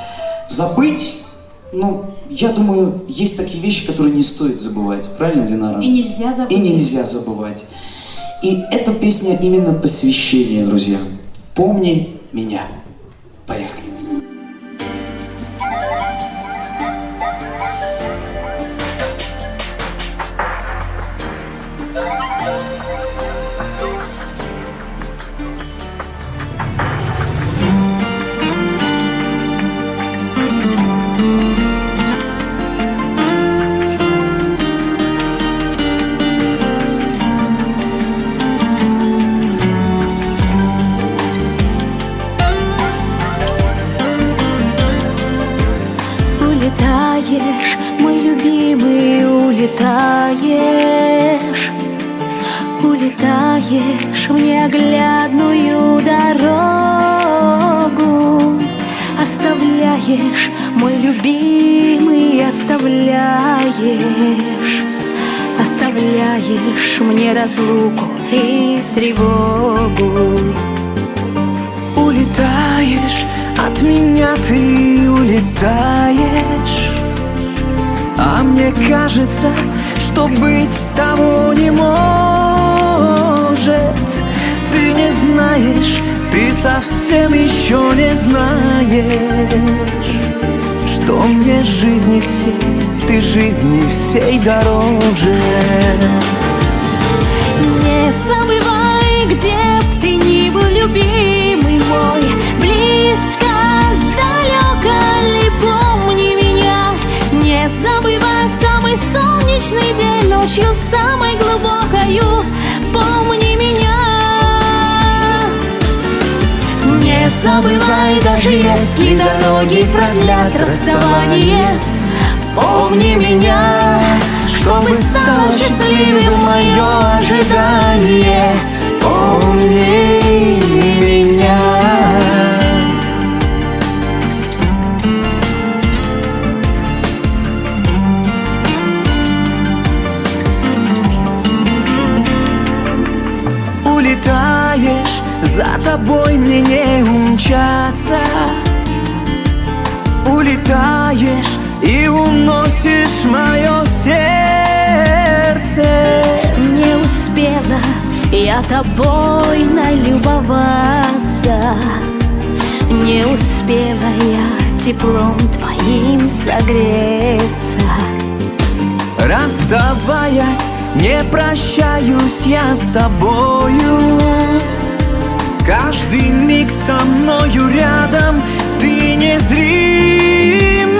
D: Забыть, ну, я думаю, есть такие вещи, которые не стоит забывать. Правильно, Динара?
F: И нельзя забыть.
D: И нельзя забывать. И эта песня именно посвящение, друзья. «Помни меня». Поехали.
C: Улетаешь, мой любимый, улетаешь. Улетаешь в неоглядную дорогу. Оставляешь, мой любимый, оставляешь. Оставляешь мне разлуку и тревогу.
H: Улетаешь, от меня ты улетаешь, а мне кажется, что быть с тобой не может. Ты не знаешь, ты совсем еще не знаешь, что мне жизни всей, ты жизни всей дороже.
C: Не забывай, где б ты ни был, любимый мой, близко, далеко ли, помни меня. Не забывай в самый солнечный день, ночью самой глубокою, помни меня. Не забывай, даже если дороги продлят расставание, помни меня, чтобы стало счастливым мое ожидание.
H: помни меня. Улетаешь, за тобой мне не умчаться. Улетаешь и уносишь мое сердце.
C: Не успела я тобой налюбоваться, не успела я теплом твоим согреться.
H: Расставаясь, не прощаюсь я с тобою. Каждый миг со мною рядом, ты незрима.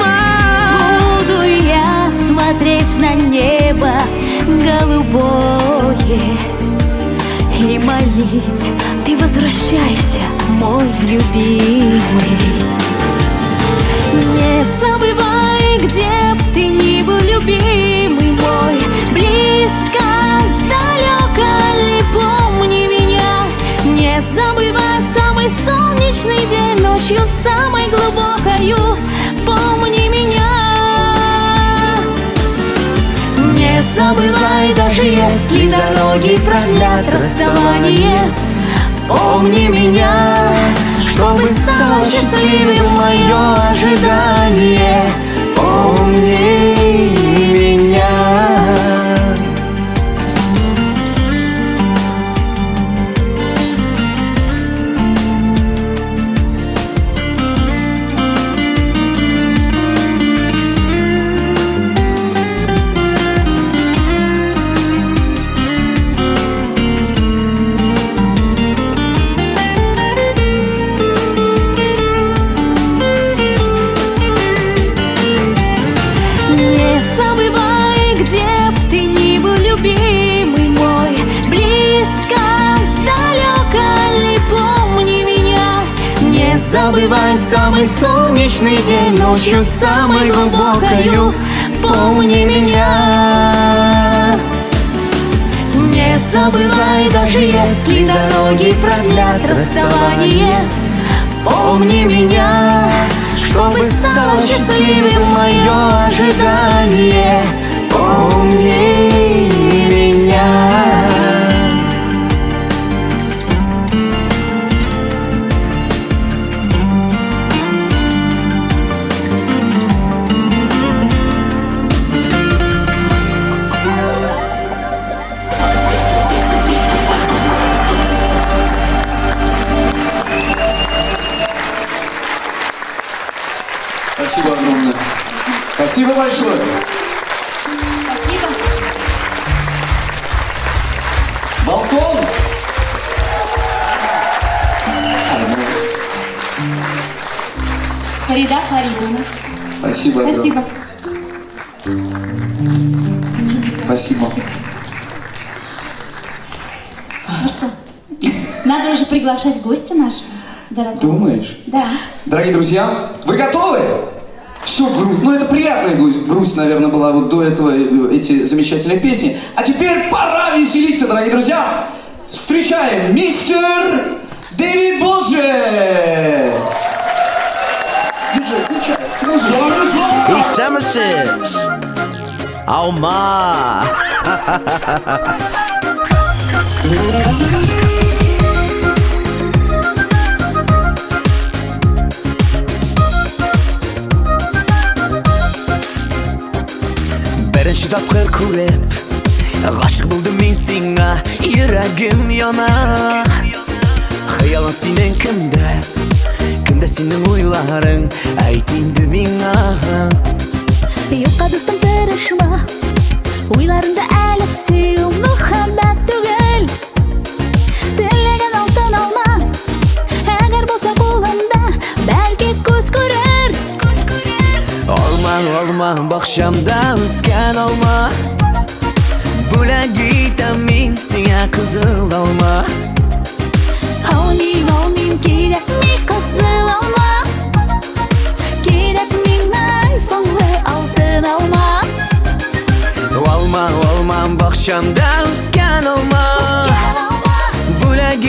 C: Буду я смотреть на небо голубое и молить: ты возвращайся, мой любимый. Не забывай, где б ты ни был, любимый мой, близко, далеко ли, помни меня. Не забывай в самый солнечный день, ночью самой глубокою, помни меня. Не забывай, даже если дороги продлят расставание, помни меня, чтобы стало счастливым мое ожидание.
H: Помни меня.
C: Забывай самый солнечный день, ночью самой глубокою, помни меня. Не забывай, даже если дороги продлят расставание, помни меня, чтобы стало счастливым мое ожидание. Помни меня.
D: Спасибо огромное. Спасибо большое.
F: Спасибо.
D: Балкон.
F: Фарида Фаридовна.
D: Спасибо огромное.
F: Спасибо.
D: Спасибо.
F: Ну что, надо уже приглашать гостя нашего, дорогого.
D: Думаешь?
F: Да.
D: Дорогие друзья, вы готовы? Все, грусть. Ну, это приятная грусть, наверное, была вот до этого, эти замечательные песни. А теперь пора веселиться, дорогие друзья. Встречаем мистер Дэвид Боджи. Диджей, включай.
H: И Шамашиш, Аума. Беренче тапкыр күреп, гашык булдым мин сиңа, йөрәгем яна. Хыялың синең кемдә, кемдә синең уйларың, әйт инде миңа.
C: Юкка дустым тырышма, уйларында әле сөю мөхәббәт түгел. Теләгән алтын алма, әгәр булса кулыңда, бәлки күз күрер.
H: Алма, алма, бакчамда үскән алма, бүләк итәм мин сиңа кызыл алма.
C: Алмыйм, алмыйм, кирәкми кызыл алма, кирәкми айфонлы алтын алма.
H: Алма, алма, бакчамда үскән алма, бүләк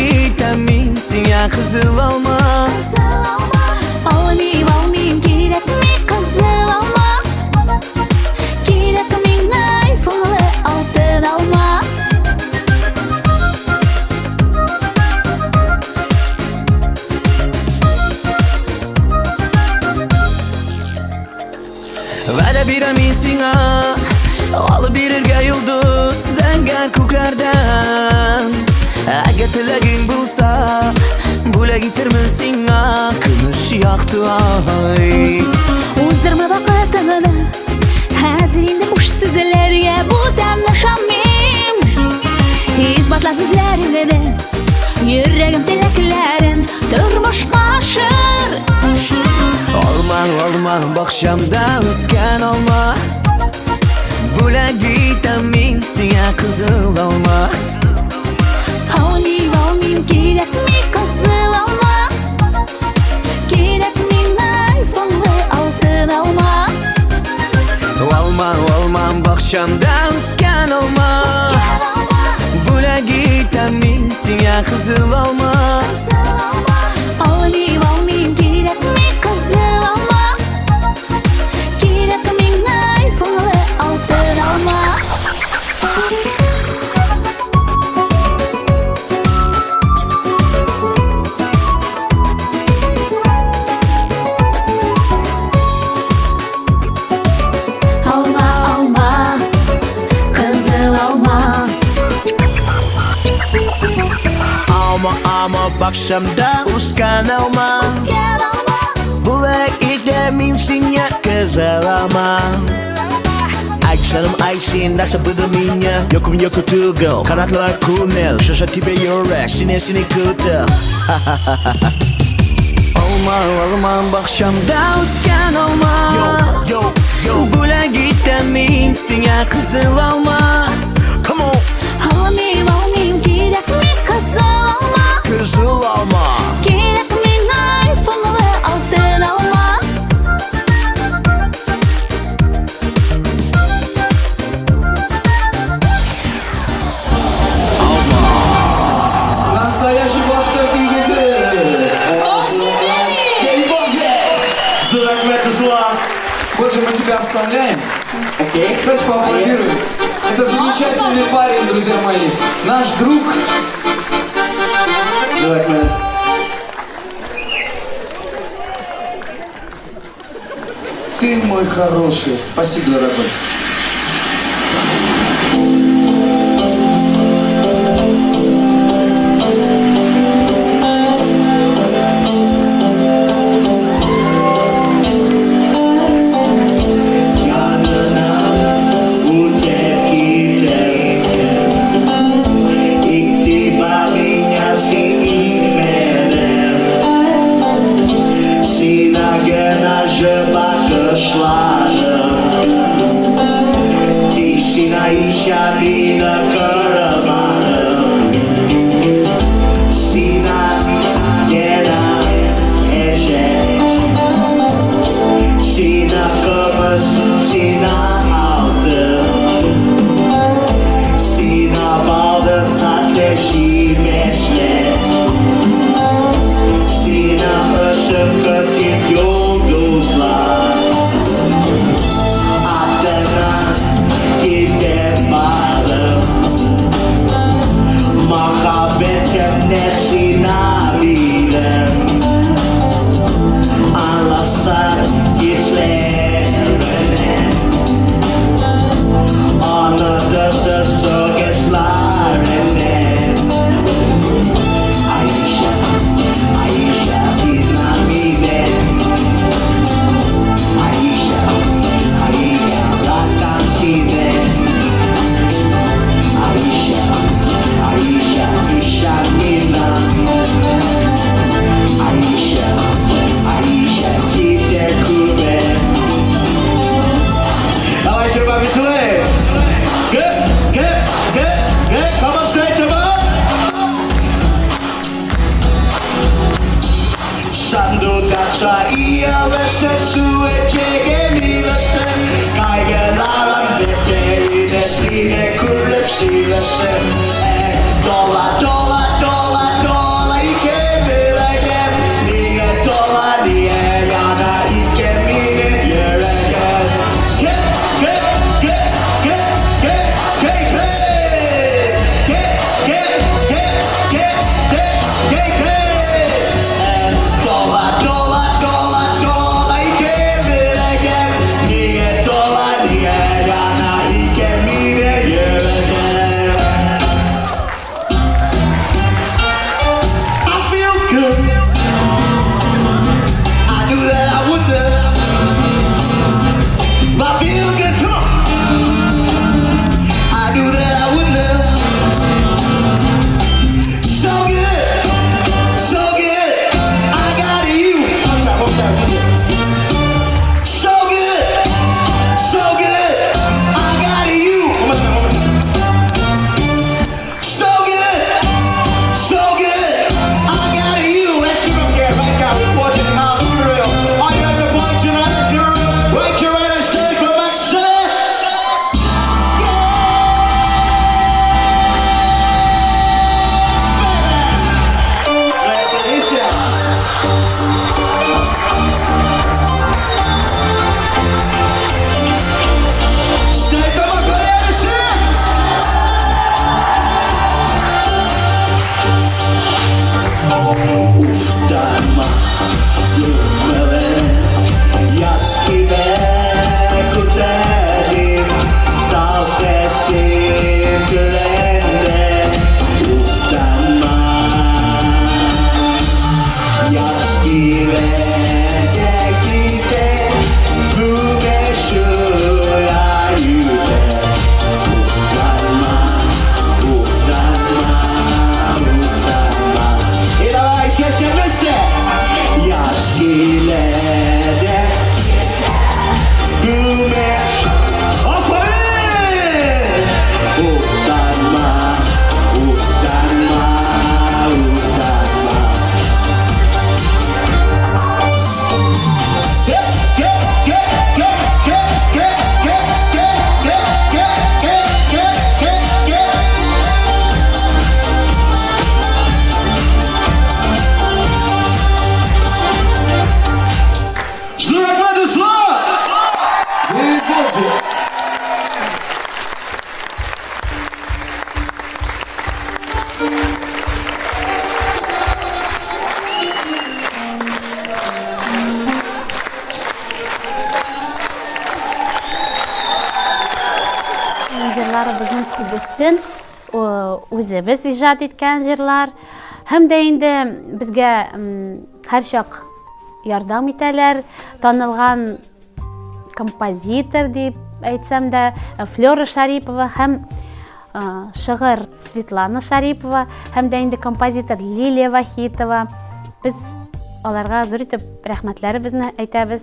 H: singga kızıl alma.
C: Almayayım almayayım gerek mi kızıl alma. Gerek mi iPhone'lu altın alma.
H: Vada biramin singa alıp birerge yıldız Senga kukardan Agar tilaging bulsa Bula getirmin singa Kumush yaktı ay
C: Uzdurma vakitini Hazır indi boş sözlerge bu damlaşamim İspatla sözlerini Yüreğim tileklerin Durmuş kaşır
H: Olma bakşamda ıskan olma Bula vitamin singa kızıl olma
C: Almayayım gerek mi kızıl alma. Gerek mi iPhone'lu altın alma.
H: Olma bakşamda ıskan olma Bula vitamin singa kızıl olma
C: Almayayım gerek mi kızıl alma. Gerek mi iPhone'lu altın alma. Alma kızıl alma.
H: Ama bakşamda ıskan olma
C: Gel alma.
H: Bula vitamin singa kızıl olma Akşam ayşin nasıl bıdımınya Yokum yoku tugel Kanatlar kunel Şaşa tipe yürek Sine kutu Olma bakşamda ıskan olma Bula vitamin singa kızıl olma Come on
C: Almayayım gerek mi kızıl alma.
H: Kızıl olma
C: Gerek mi iPhone'lu altın alma.
E: Настоящий восточный ветер. Вот же мы тебя оставляем. Окей. Давайте поаплодируем. Это замечательный парень, друзья мои. Наш друг. Ты мой хороший. Спасибо, дорогой.
H: Dola, dola, dola, dola, i que me
B: җырларыбызның күбесен үзебез иҗат иткән җырлар. Һәм дә инде безгә һәрчак ярдәм итәләр. Танылган композитор дип әйтсәм дә Флёра Шарипова һәм шигырь Светлана Шарипова һәм дә инде композитор Лилия Вахитова. Без аларга зур итеп рәхмәтләребезне әйтәбез.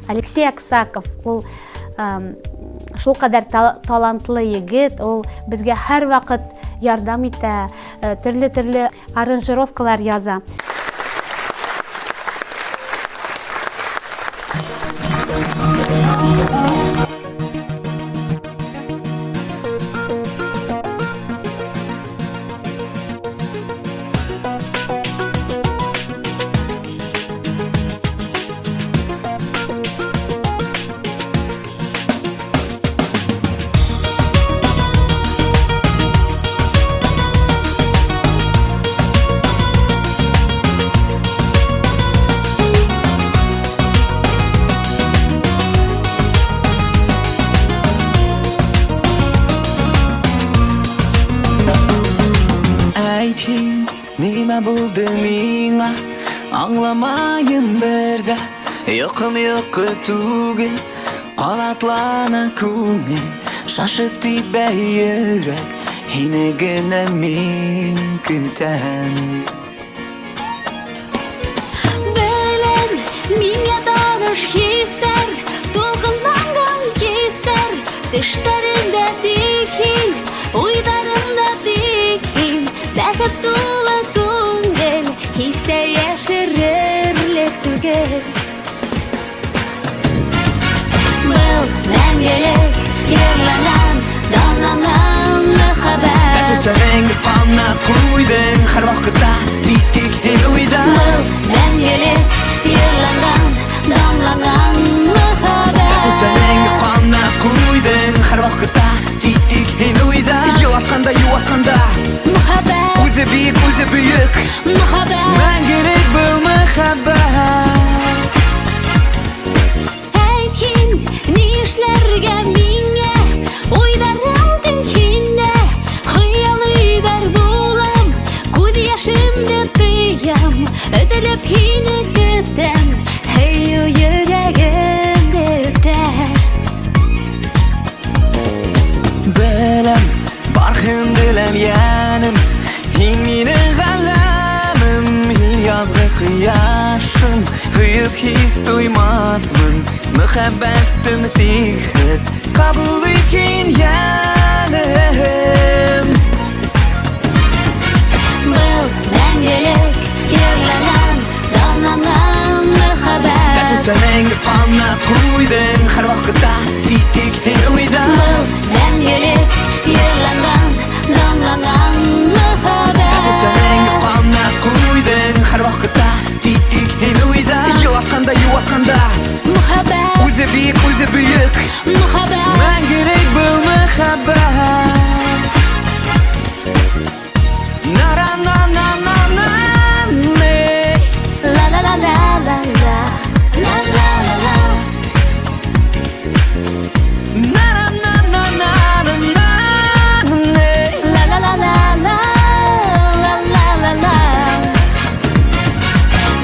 B: Алексей Аксаков, ул шул кадәр талантлы егет, ул безгә һәр вакыт ярдәм итә, төрле аранжировкалар яза.
H: Nima bo'ldi menga anglamayim birda yo'qim yo'q tugil qalatlana ko'ngil shoshib tiba yurak hinagina men kutan
C: Белем, меня дарыш хистер, толкынланган кистер, Тыштарында тихин, уйдарында тихин, бәхет тулы күңел, хистә яшерерлек түгел. Был мәңгелек, йырланган, данланган мөхәббәт.
H: Сәрәңге панат куйдың һәр вакытта тик һин уйда.
C: Был мәңгелек, йырланган, данланган мөхәббәт.
H: Сәрәңге панат куйдың һәр вакытта тик һин уйда. Юатканда
C: мөхәббәт.
H: Үзе бик, үзе бөек
C: Мөхәббәт.
H: Мәңгелек был мөхәббәт.
C: Әйтин, ни эшләргә миңа, уйдарым тинкиндә, хыялыйдар булам, күз яшемне тыям, өтелеп һине көтәм, һәй йөрәгемдә үтә.
H: Белем, бархым белем яным, һин минең галәмем, һин язгы кояшым, хыйып хис туймасмын, мөхәббәтем сихер, кабул итин яным.
C: Был мәңгелек, йырланган, данланган мөхәббәт.
H: Сәрәңге панат куйдың һәр вакытта тик һин уйда.
C: Был мәңгелек, йырланган, данланган мөхәббәт.
H: Сәрәңге панат куйдың һәр вакытта тик һин уйда. Юатканда
C: мөхәббәт.
H: үзе бик, үзе бөек
C: Мөхәббәт.
H: Мәңгелек был мөхәббәт. На-на-на-на-на-на.
C: La la la la la la. La la la la.
H: На-на-на-на-на-на-на.
C: La la la la la. La la la la.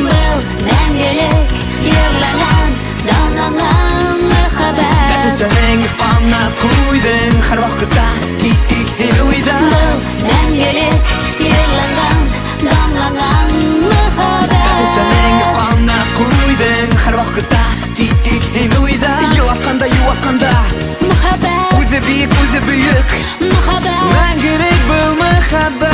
C: Был мәңгелек, йырланган, данланган мөхәббәт.
H: Сәрәңге панат куйдың һәр вакытта тик һин уйда.
C: Был мәңгелек, йырланган, данланган мөхәббәт.
H: Сәрәңге панат куйдың һәр вакытта тик һин уйда. Юатканда
C: мөхәббәт.
H: үзе бик, үзе бөек
C: Мөхәббәт.
H: Мәңгелек был мөхәббәт.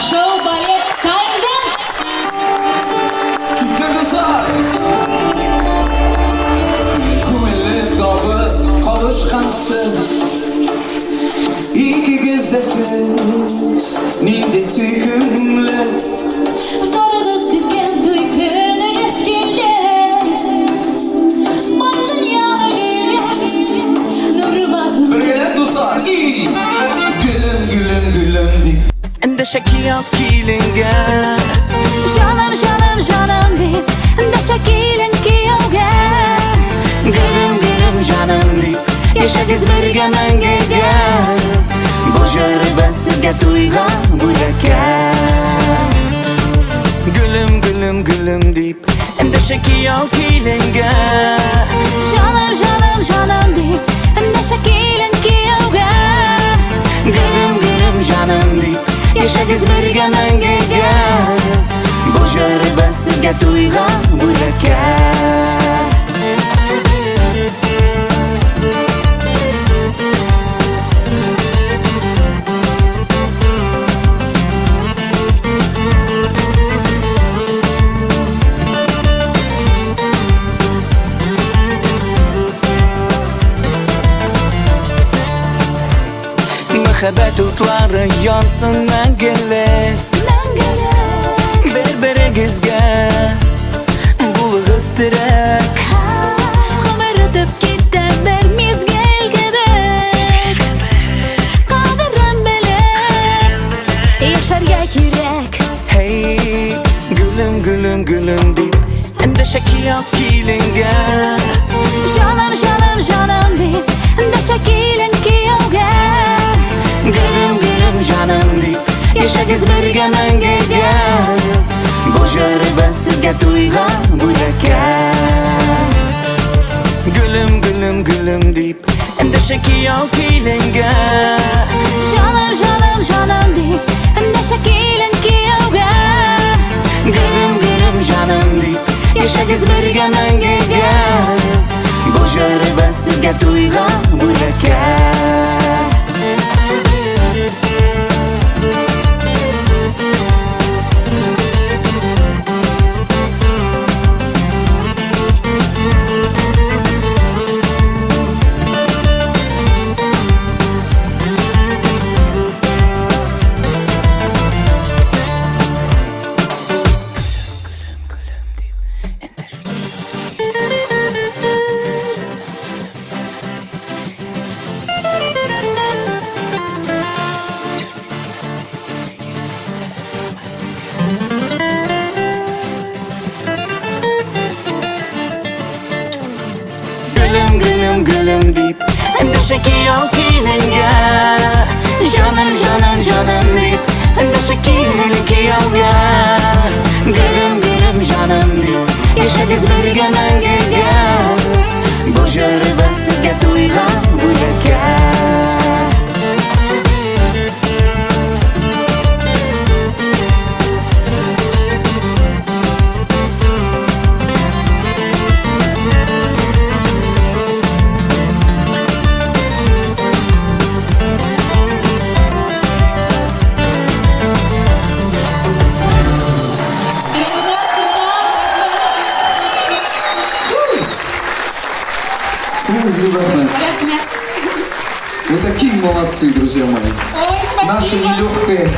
F: Шоу, балет, тайм-дэнс.
E: Күңелле табы кавышкансыз, ике көздәсез, нинди сөйкемле.
F: Сарылып күзгән туй көне ескеле. Бар дөньяны гүләп, нуры бар.
E: Бергәләп дуслар, гүлем, гүлем, гүлем ди.
H: Эндәшә килеп киленгән
C: Жаным, жаным, жаным дип, Эндәшә килен кияүгә.
H: Gülüm gülüm canım deyip yaşarız birge мәңгегә. Бу җырыбыз сезгә туйга бүләккә. Gülüm gülüm gülüm deyip эндәшә кияү киленгә.
C: Жаным, жаным, жаным дип, эндәшә килен кияүгә.
H: Gülüm gülüm canım deyip yaşarız birge мәңгегә. Бу җырыбыз сезгә туйга бүләккә. Мәхәббәт утлары янсын мәңгелек. Бер-берегезгә булыгыз терәк.
C: Гомер үтеп китә бер мизгел кебек. Кадерен белеп, яшәргә кирәк.
H: Hey, gülüm gülüm gülüm deyip эндәшә кияү киленгә.
C: Жаным, жаным, жаным дип, эндәшә килен кияүгә.
H: Gülüm gülüm canım deyip yaşarız birge мәңгегә. Бу җырыбыз сезгә туйга бүләккә. Gülüm gülüm gülüm deyip эндәшә кияү киленгә.
C: Жаным, жаным, жаным дип, эндәшә килен кияүгә.
H: Gülüm gülüm canım deyip yaşarız birge мәңгегә. Бу җырыбыз сезгә туйга бүләккә. Gülüm gülüm gülüm deyip эндәшә кияү киленгә. Жаным жаным жаным deyip эндәшә килен кияүгә. Gülüm gülüm canım deyip yaşarыз birge мәңгегә. Бу җырыбыз сезгә туйга бүләккә.
F: Рәхмәт.
E: Вы такие молодцы, друзья мои.
F: Ой, спасибо.
E: Наше нелегкое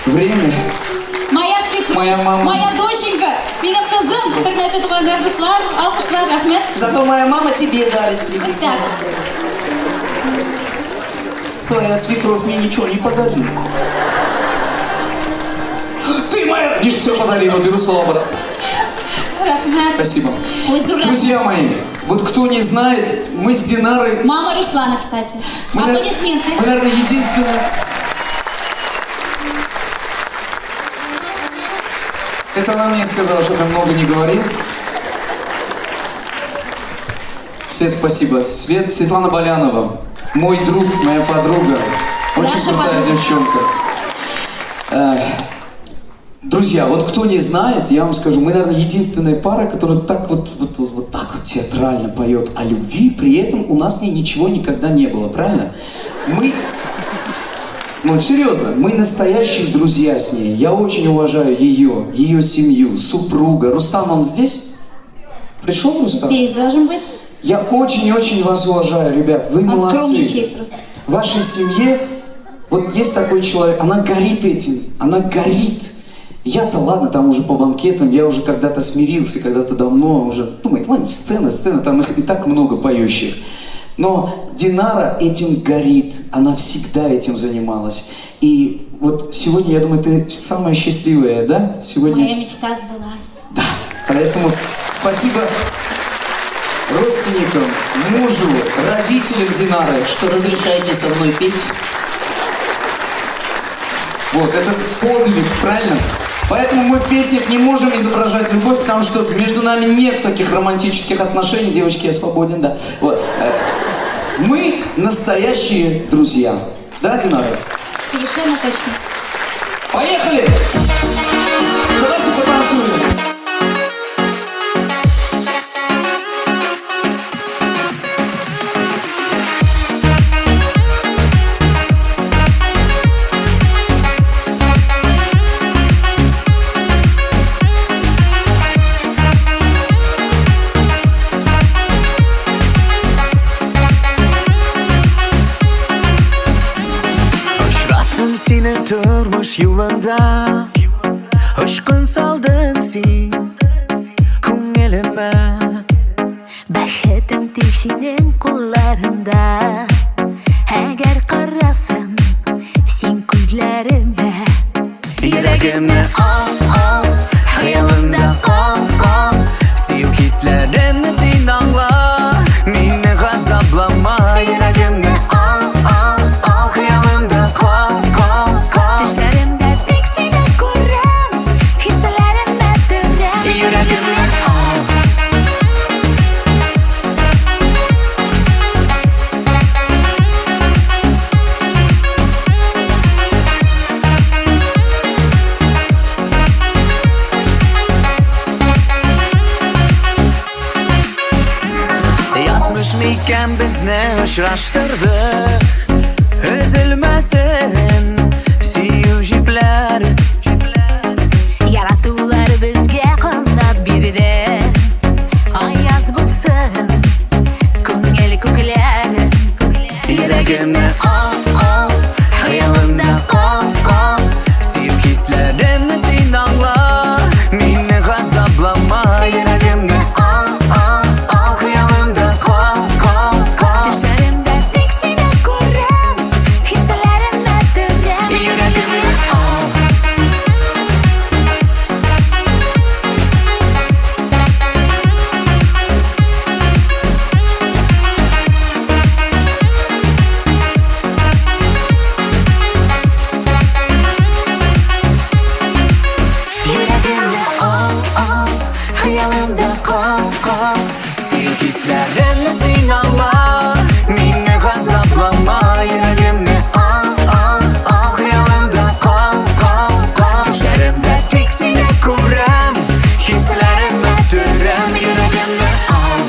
E: время.
F: Моя свекровь,
E: Моя мама.
F: моя доченька, минем кызым, хөрмәтле туганнар, дуслар, алкышлар, рәхмәт.
A: Зато моя мама тебе дарит цветы.
F: Так,
A: Твоя свекровь мне ничего не подарила.
E: Ты моя! Не все подарила, беру слово обратно.
F: рәхмәт.
E: Спасибо.
F: Ой, зур рәхмәт.
E: Друзья мои, вот кто не знает, мы с Динарой...
F: Мама Руслана, кстати. Аплодисменты.
E: Мы, наверное, единственные... Это она мне сказала, что я много не говорил. Свет, спасибо. Светлана Балянова, мой друг, моя подруга. Очень
F: Наша
E: крутая
F: подруга.
E: девчонка. Друзья, вот кто не знает, я вам скажу, мы, наверное, единственная пара, которая так вот так вот театрально поет о любви, при этом у нас с ней ничего никогда не было, правильно? Ну, серьезно, мы настоящие друзья с ней. Я очень уважаю ее семью, супруга. Рустам, он здесь? Пришел, Рустам?
F: Здесь должен быть.
E: Я очень-очень вас уважаю, ребят. Вы
F: Он
E: молодцы.
F: скромничает просто.
E: В вашей семье вот есть такой человек, она горит этим, она горит. Я-то ладно, там уже по банкетам, я уже когда-то смирился, когда-то давно уже, думаю, ладно, сцена, там их и так много поющих. Но Динара этим горит, она всегда этим занималась. И вот сегодня, я думаю, ты самая счастливая, да? Сегодня...
F: Моя мечта сбылась.
E: Да, поэтому
D: Спасибо родственникам, мужу, родителям Динары, что разрешаете со мной петь. Вот, это подвиг, правильно? Поэтому мы в песнях не можем изображать любовь, потому что между нами нет таких романтических отношений. Девочки, я свободен, да. Вот. Мы настоящие друзья. Да, Динара?
F: Совершенно точно.
D: Поехали! Давайте потанцуем.
H: Seni turmuş yolunda Aşkın saldın sen Ko'nglime
C: Baxtim tek sening qo'llaringda Agar qarasam sen ko'zlarimga
H: Yuragimni al Hayolimda qol Sevgi hislarimni sen angla Meni g'azablama Yuragimni al Hayolimda qol
C: Tushlarimda tek seni ko'ram Hislarimda turam
H: Yuragimni al Yazmışmiken bizni uchrashtirdi Üzülmesin sevgi iplar
C: Yaratuvlar bizga qanot berdi Ayoz bo'lsin ko'ngil ko'klar
H: Yuragimni al Hayolimda qol Sevgi hislarimni sen angla Meni g'azablama Yuragimni al Hayolimda qol
C: Tushlarimda tek seni ko'ram Hislarimda turam
H: Yuragimni al Yuragimni al Hayolimda qol Sevgi hislarimni sen angla Meni g'azablama Yuragimni al Hayolimda qol Tushlarimda tek seni ko'ram Hislarimni turam Yuragimni al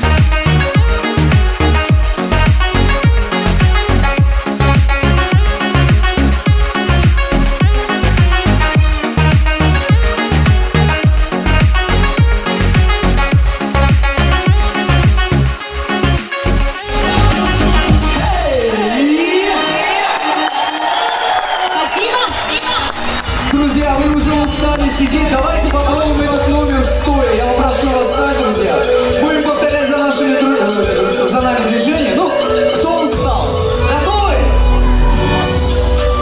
D: Друзья, вы уже устали сидеть. Давайте попробуем этот номер стоя. Я попрошу вас встать, друзья. Будем повторять за нами движение. Ну, кто устал? Готовы?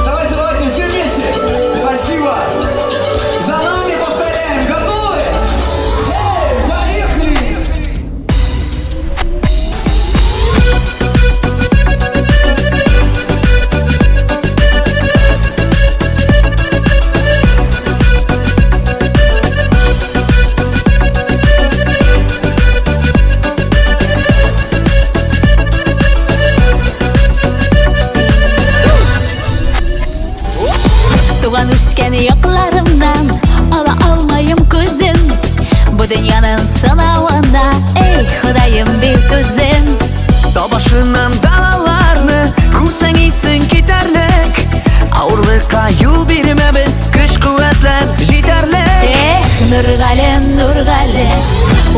D: Давайте, все вместе. Спасибо. За нами повторяем. Готовы? Эй, поехали!
C: Туган үскән якларымдан ала алмаем күзем Бу дөньяның сынавына эй Ходаем бир түзем
H: Табашынан далаларны күрсәң исең китәрлек Авырлыкка юл бирмәбез көч-куәтләр җитәрлек
C: Эх, Нургали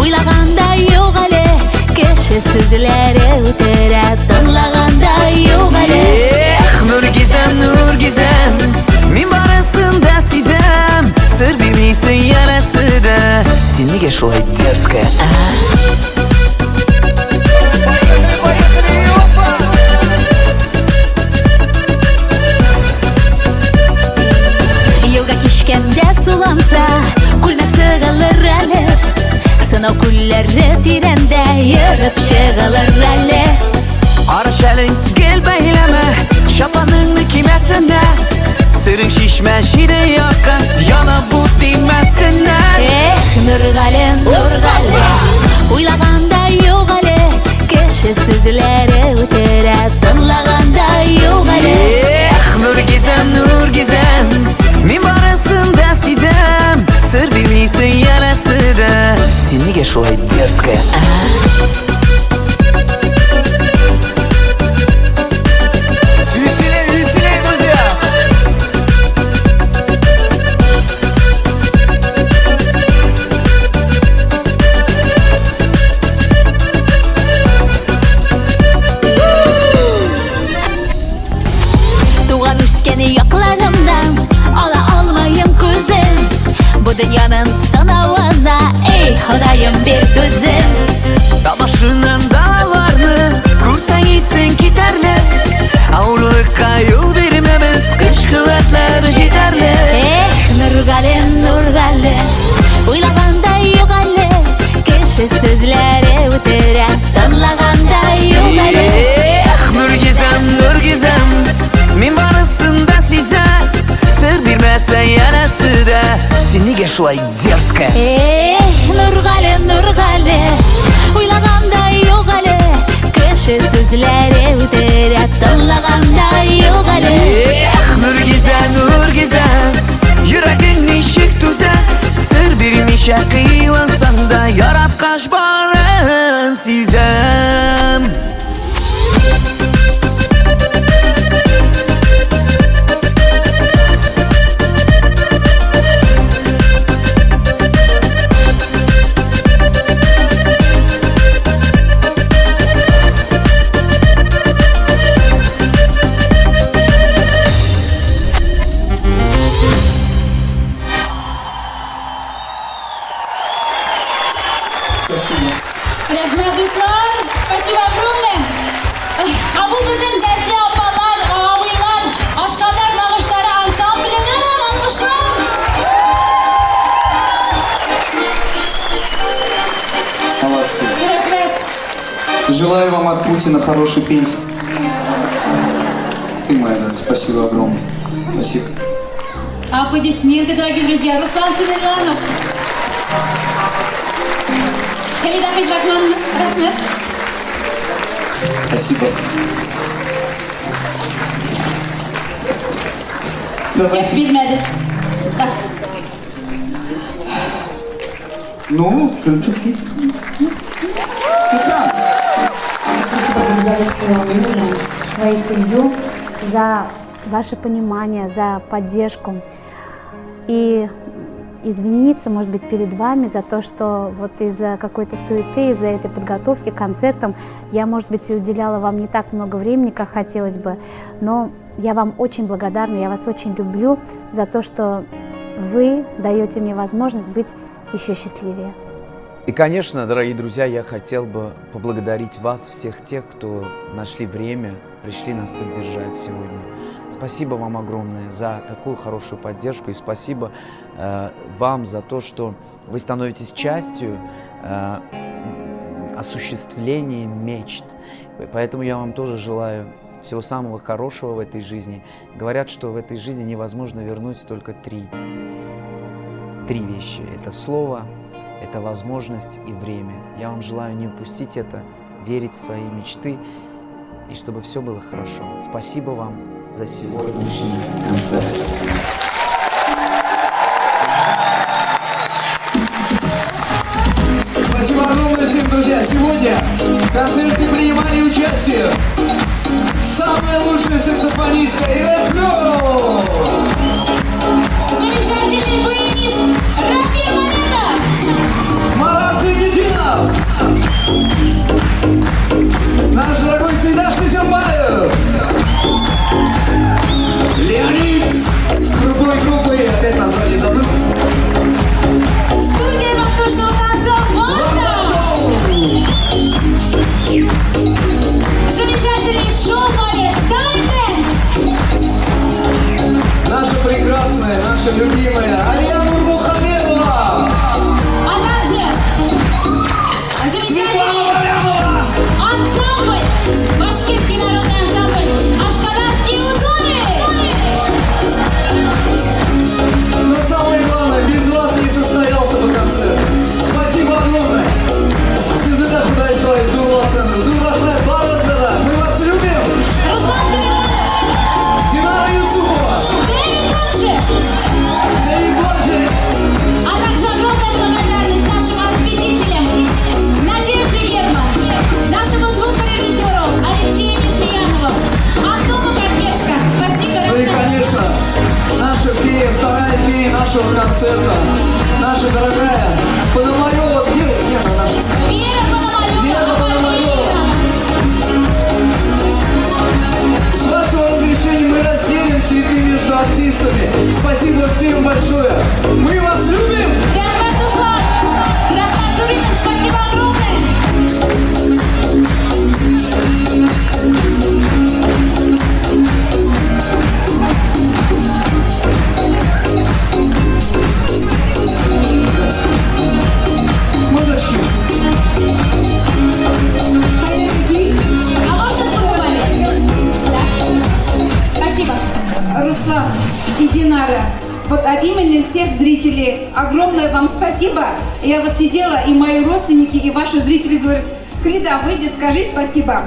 C: Уйлаганда юк әле Кеше сүзләре үтерә Тыңлаганда юк әле
H: Эх, Нургизәм Мин барысын да сизәм Сыр бирмисең янәсе дә Син нигә шулай дерзкая,
C: Юлга кичкәндә суланса Күлмәк сыгылыр әле Yana kulları tirende yürüp şığılır rally.
H: Arşalın gel beyleme şapanını kimesine. Sırın şişme şire yakın yana bu dimesine.
C: Nurgale, Nurgale Uylaganda yok ale Kişi sözleri ötere Tınlaganda yok ale
H: Nur gizem, nur gizem Min barasında sizem Sır bilmeysin yanası da Seni geç o dерзкая. Веселей, веселей, друзья!
C: Tuğan üskeni yaklarımdan Ala almayın kuzum Bu dünyanın sınavına Ey Xudayım bir düzüm
H: Talaşından dalalarını Kursan iyisin giderle Avlılıkka yol vermemiz Kış kuvvetler yeterli
C: Nurgale, Nurgale Uylaganda yok ale Kişi sözleri ötere Tınlaganda yok ale
H: Nur gizem, nur gizem Min barasında size Sır bilmezsen yanası da Seni geç olay dерзкая.
C: Nurgale, Nurgale Uylaganda yok ale Kişi sözleri ötere Tınlaganda yok ale
H: Nur gizem, nur gizem Yüreğin ışık tüzer Sır bilmişe kıyılansan da Yaratkaş barın sizem.
F: Рахмет, Дуслар! Спасибо огромное! А bu bizim dertli abalar, abiler, aşkallar, nağışları ansamblinin alkışlar!
D: Молодцы.
F: Рахмет!
D: Желаю вам от Путина хорошей пенсии. Ты моя, да. Спасибо огромное. Спасибо.
F: Аплодисменты, дорогие друзья! Руслан Цимерлянов! Халида Фейзрахман, рахмет!
D: Спасибо. Давай.
F: Hep bilmedi. Bak.
D: Ну,
B: Поблагодарить своего мужа, свою семью за ваше понимание, за поддержку. И извиниться, может быть, перед вами за то, что вот из-за какой-то суеты, из-за этой подготовки к концертам я, может быть, и уделяла вам не так много времени, как хотелось бы, но я вам очень благодарна, я вас очень люблю за то, что вы даете мне возможность быть еще счастливее.
A: И, конечно, дорогие друзья, я хотел бы поблагодарить вас, всех тех, кто нашли время, пришли нас поддержать сегодня. Спасибо вам огромное за такую хорошую поддержку и спасибо вам за то, что вы становитесь частью осуществления мечт. Поэтому я вам тоже желаю всего самого хорошего в этой жизни. Говорят, что в этой жизни невозможно вернуть только три вещи. Это слово, это возможность и время. Я вам желаю не упустить это, верить в свои мечты и чтобы все было хорошо. Спасибо вам за сегодняшний концерт.
E: Спасибо огромное всем, друзья. Сегодня в концерте принимали участие самая лучшая саксофонистка Ирен Фрёв,
F: Замечательный баянист Рафим Малинов,
E: Марат Зайнетдинов, наш дорогой Сейдаш Тысенбаев, Леонид с крутой группой, опять название забыл.
F: студия Восточного танца «Ванда». Замечательный шоу-балет «Тайм-дэнс».
E: Спасибо всем большое. Мы вас любим.
F: Рахмат, Руслан! Рахмат, Зуринов, спасибо огромное!
E: Можно чуть?
F: А можно добавить? Спасибо.
J: Руслан и Динара, вот от имени всех зрителей огромное вам спасибо. Я вот сидела, и мои родственники, и ваши зрители говорят: Крида, выйди, скажи спасибо.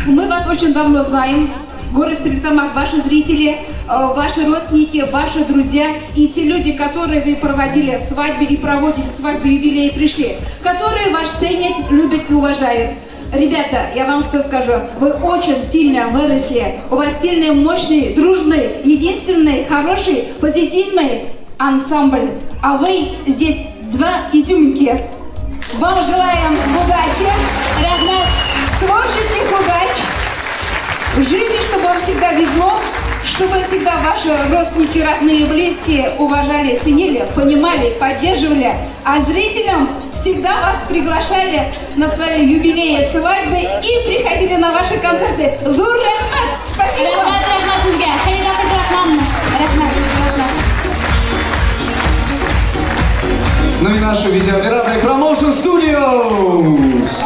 J: Мы вас очень давно знаем. Город Стерлитамак, ваши зрители, ваши родственники, ваши друзья и те люди, которые вы проводили свадьбы и проводили свадьбы, юбилеи, пришли, которые вас ценят, любят и уважают. Ребята, я вам что скажу, вы очень сильно выросли, у вас сильный, мощный, дружный, единственный, хороший, позитивный ансамбль, а вы здесь два изюминки. Вам желаем удачи,
F: Рахмат!
J: творческих удач, в жизни, чтобы вам всегда везло, чтобы всегда ваши родственники, родные, близкие уважали, ценили, понимали, поддерживали, а зрителям всегда вас приглашали на свои юбилеи, свадьбы и приходили на ваши концерты. Зур рахмат! Спасибо вам!
F: Рахмат, рахмат sizga! Халида Абдурахмановна! Рахмат, рахмат!
E: Ну и нашу видеооператор Promotion Studios.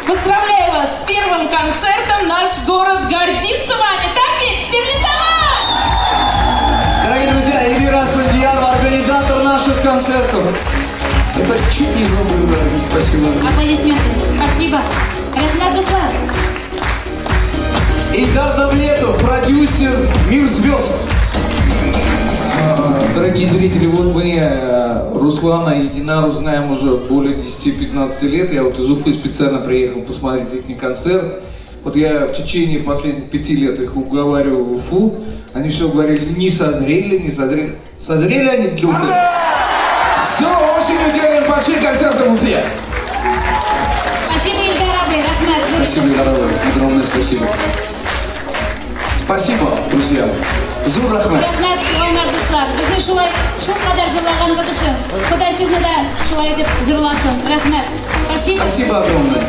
K: Поздравляю вас с первым концертом. Наш город гордится вами. Так ведь, Стерлитамак?
E: Дорогие друзья, Эльвира Асфальдиярова, организатор наших концертов. Это чуть не забыл, дорогие. Спасибо.
F: Аплодисменты. Спасибо. Рахмат, Руслан.
E: Ильдар Давлетов, продюсер «Мир звезд».
L: Дорогие зрители, вот мы Руслана и Динару знаем уже более 10-15 лет. Я вот из Уфы специально приехал посмотреть их концерт. Вот я в течение последних 5 лет их уговаривал в Уфу. Они все говорили, не созрели, не созрели. Созрели они для Уфы? Все, осенью делаем большие концерты в Уфе.
F: Спасибо, Ильдар Абай. Рахмат.
E: Спасибо, Ильдар Абай. Огромное спасибо. Спасибо, друзья. Зур рахмат.
F: Рахмат, hurmatli do'stlar. Bizni shu qadar zo'rlag'ani uchun Xudo sizni-da shunday deb zo'rlasin. Rahmat. Спасибо.
E: Спасибо огромное.